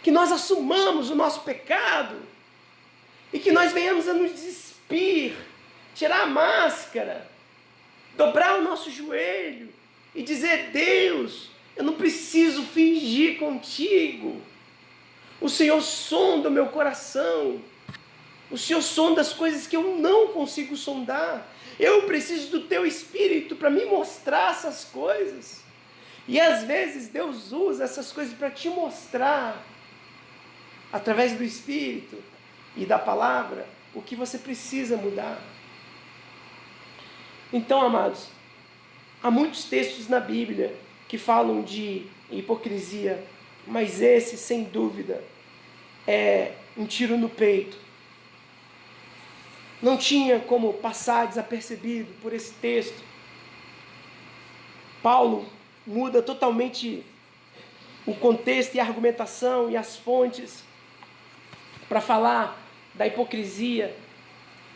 Que nós assumamos o nosso pecado. E que nós venhamos a nos despir, tirar a máscara, dobrar o nosso joelho e dizer: Deus, eu não preciso fingir contigo. O Senhor sonda o meu coração. O Senhor sonda as coisas que eu não consigo sondar. Eu preciso do teu Espírito para me mostrar essas coisas. E às vezes Deus usa essas coisas para te mostrar, através do Espírito e da palavra, o que você precisa mudar. Então, amados, há muitos textos na Bíblia que falam de hipocrisia, mas esse, sem dúvida, é um tiro no peito. Não tinha como passar desapercebido por esse texto. Paulo muda totalmente o contexto e a argumentação e as fontes para falar da hipocrisia,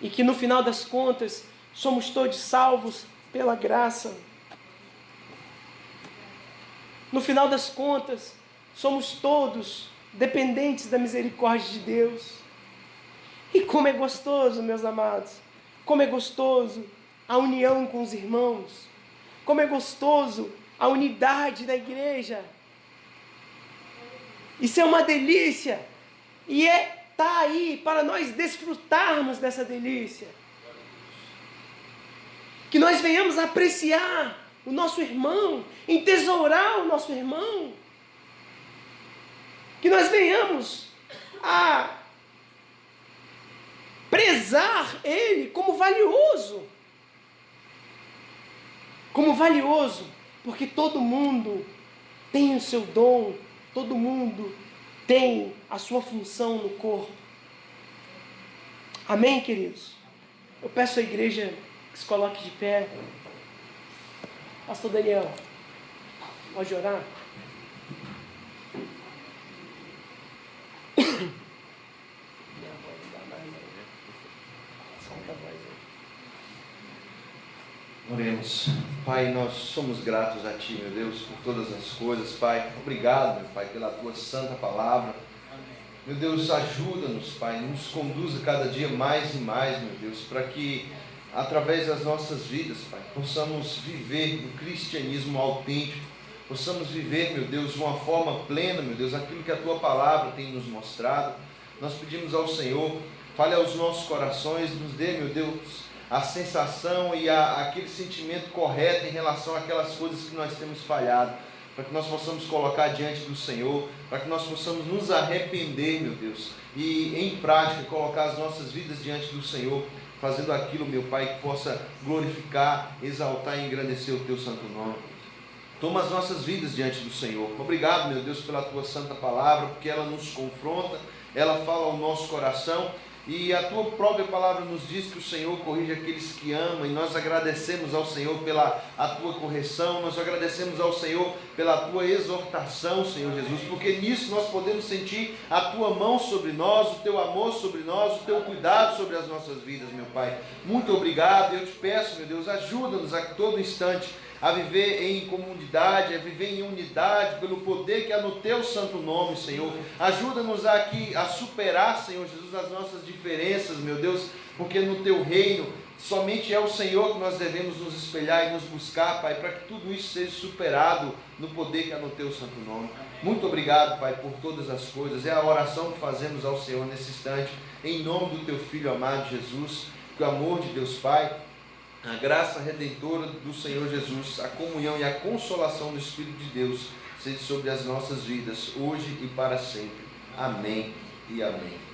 e que no final das contas somos todos salvos pela graça. No final das contas, somos todos dependentes da misericórdia de Deus. E como é gostoso, meus amados, como é gostoso a união com os irmãos, como é gostoso a unidade da igreja. Isso é uma delícia, e está aí para nós desfrutarmos dessa delícia. Que nós venhamos a apreciar o nosso irmão, entesourar o nosso irmão. Que nós venhamos a prezar ele como valioso. Como valioso, porque todo mundo tem o seu dom, todo mundo tem a sua função no corpo. Amém, queridos? Eu peço à igreja que se coloque de pé. Pastor Daniel, pode orar? Minha voz não dá mais, não. Solta a voz aí. Oremos. Pai, nós somos gratos a Ti, meu Deus, por todas as coisas, Pai. Obrigado, meu Pai, pela Tua santa palavra. Meu Deus, ajuda-nos, Pai, nos conduza cada dia mais e mais, meu Deus, para que, através das nossas vidas, Pai, possamos viver o cristianismo autêntico, possamos viver, meu Deus, de uma forma plena, meu Deus, aquilo que a Tua palavra tem nos mostrado. Nós pedimos ao Senhor, fale aos nossos corações, nos dê, meu Deus, a sensação e aquele sentimento correto em relação àquelas coisas que nós temos falhado, para que nós possamos colocar diante do Senhor, para que nós possamos nos arrepender, meu Deus, e em prática colocar as nossas vidas diante do Senhor, fazendo aquilo, meu Pai, que possa glorificar, exaltar e engrandecer o Teu santo nome. Toma as nossas vidas diante do Senhor. Obrigado, meu Deus, pela Tua santa palavra, porque ela nos confronta, ela fala ao nosso coração, e a Tua própria palavra nos diz que o Senhor corrige aqueles que amam, e nós agradecemos ao Senhor pela a Tua correção, nós agradecemos ao Senhor pela Tua exortação, Senhor Jesus, porque nisso nós podemos sentir a Tua mão sobre nós, o Teu amor sobre nós, o Teu cuidado sobre as nossas vidas, meu Pai. Muito obrigado, eu te peço, meu Deus, ajuda-nos a todo instante a viver em comunidade, a viver em unidade, pelo poder que há no Teu santo nome, Senhor. Ajuda-nos aqui a superar, Senhor Jesus, as nossas diferenças, meu Deus, porque no Teu reino somente é o Senhor que nós devemos nos espelhar e nos buscar, Pai, para que tudo isso seja superado no poder que há no Teu santo nome. Muito obrigado, Pai, por todas as coisas. É a oração que fazemos ao Senhor nesse instante, em nome do Teu Filho amado Jesus, que o amor de Deus Pai, a graça redentora do Senhor Jesus, a comunhão e a consolação do Espírito de Deus seja sobre as nossas vidas, hoje e para sempre. Amém e amém.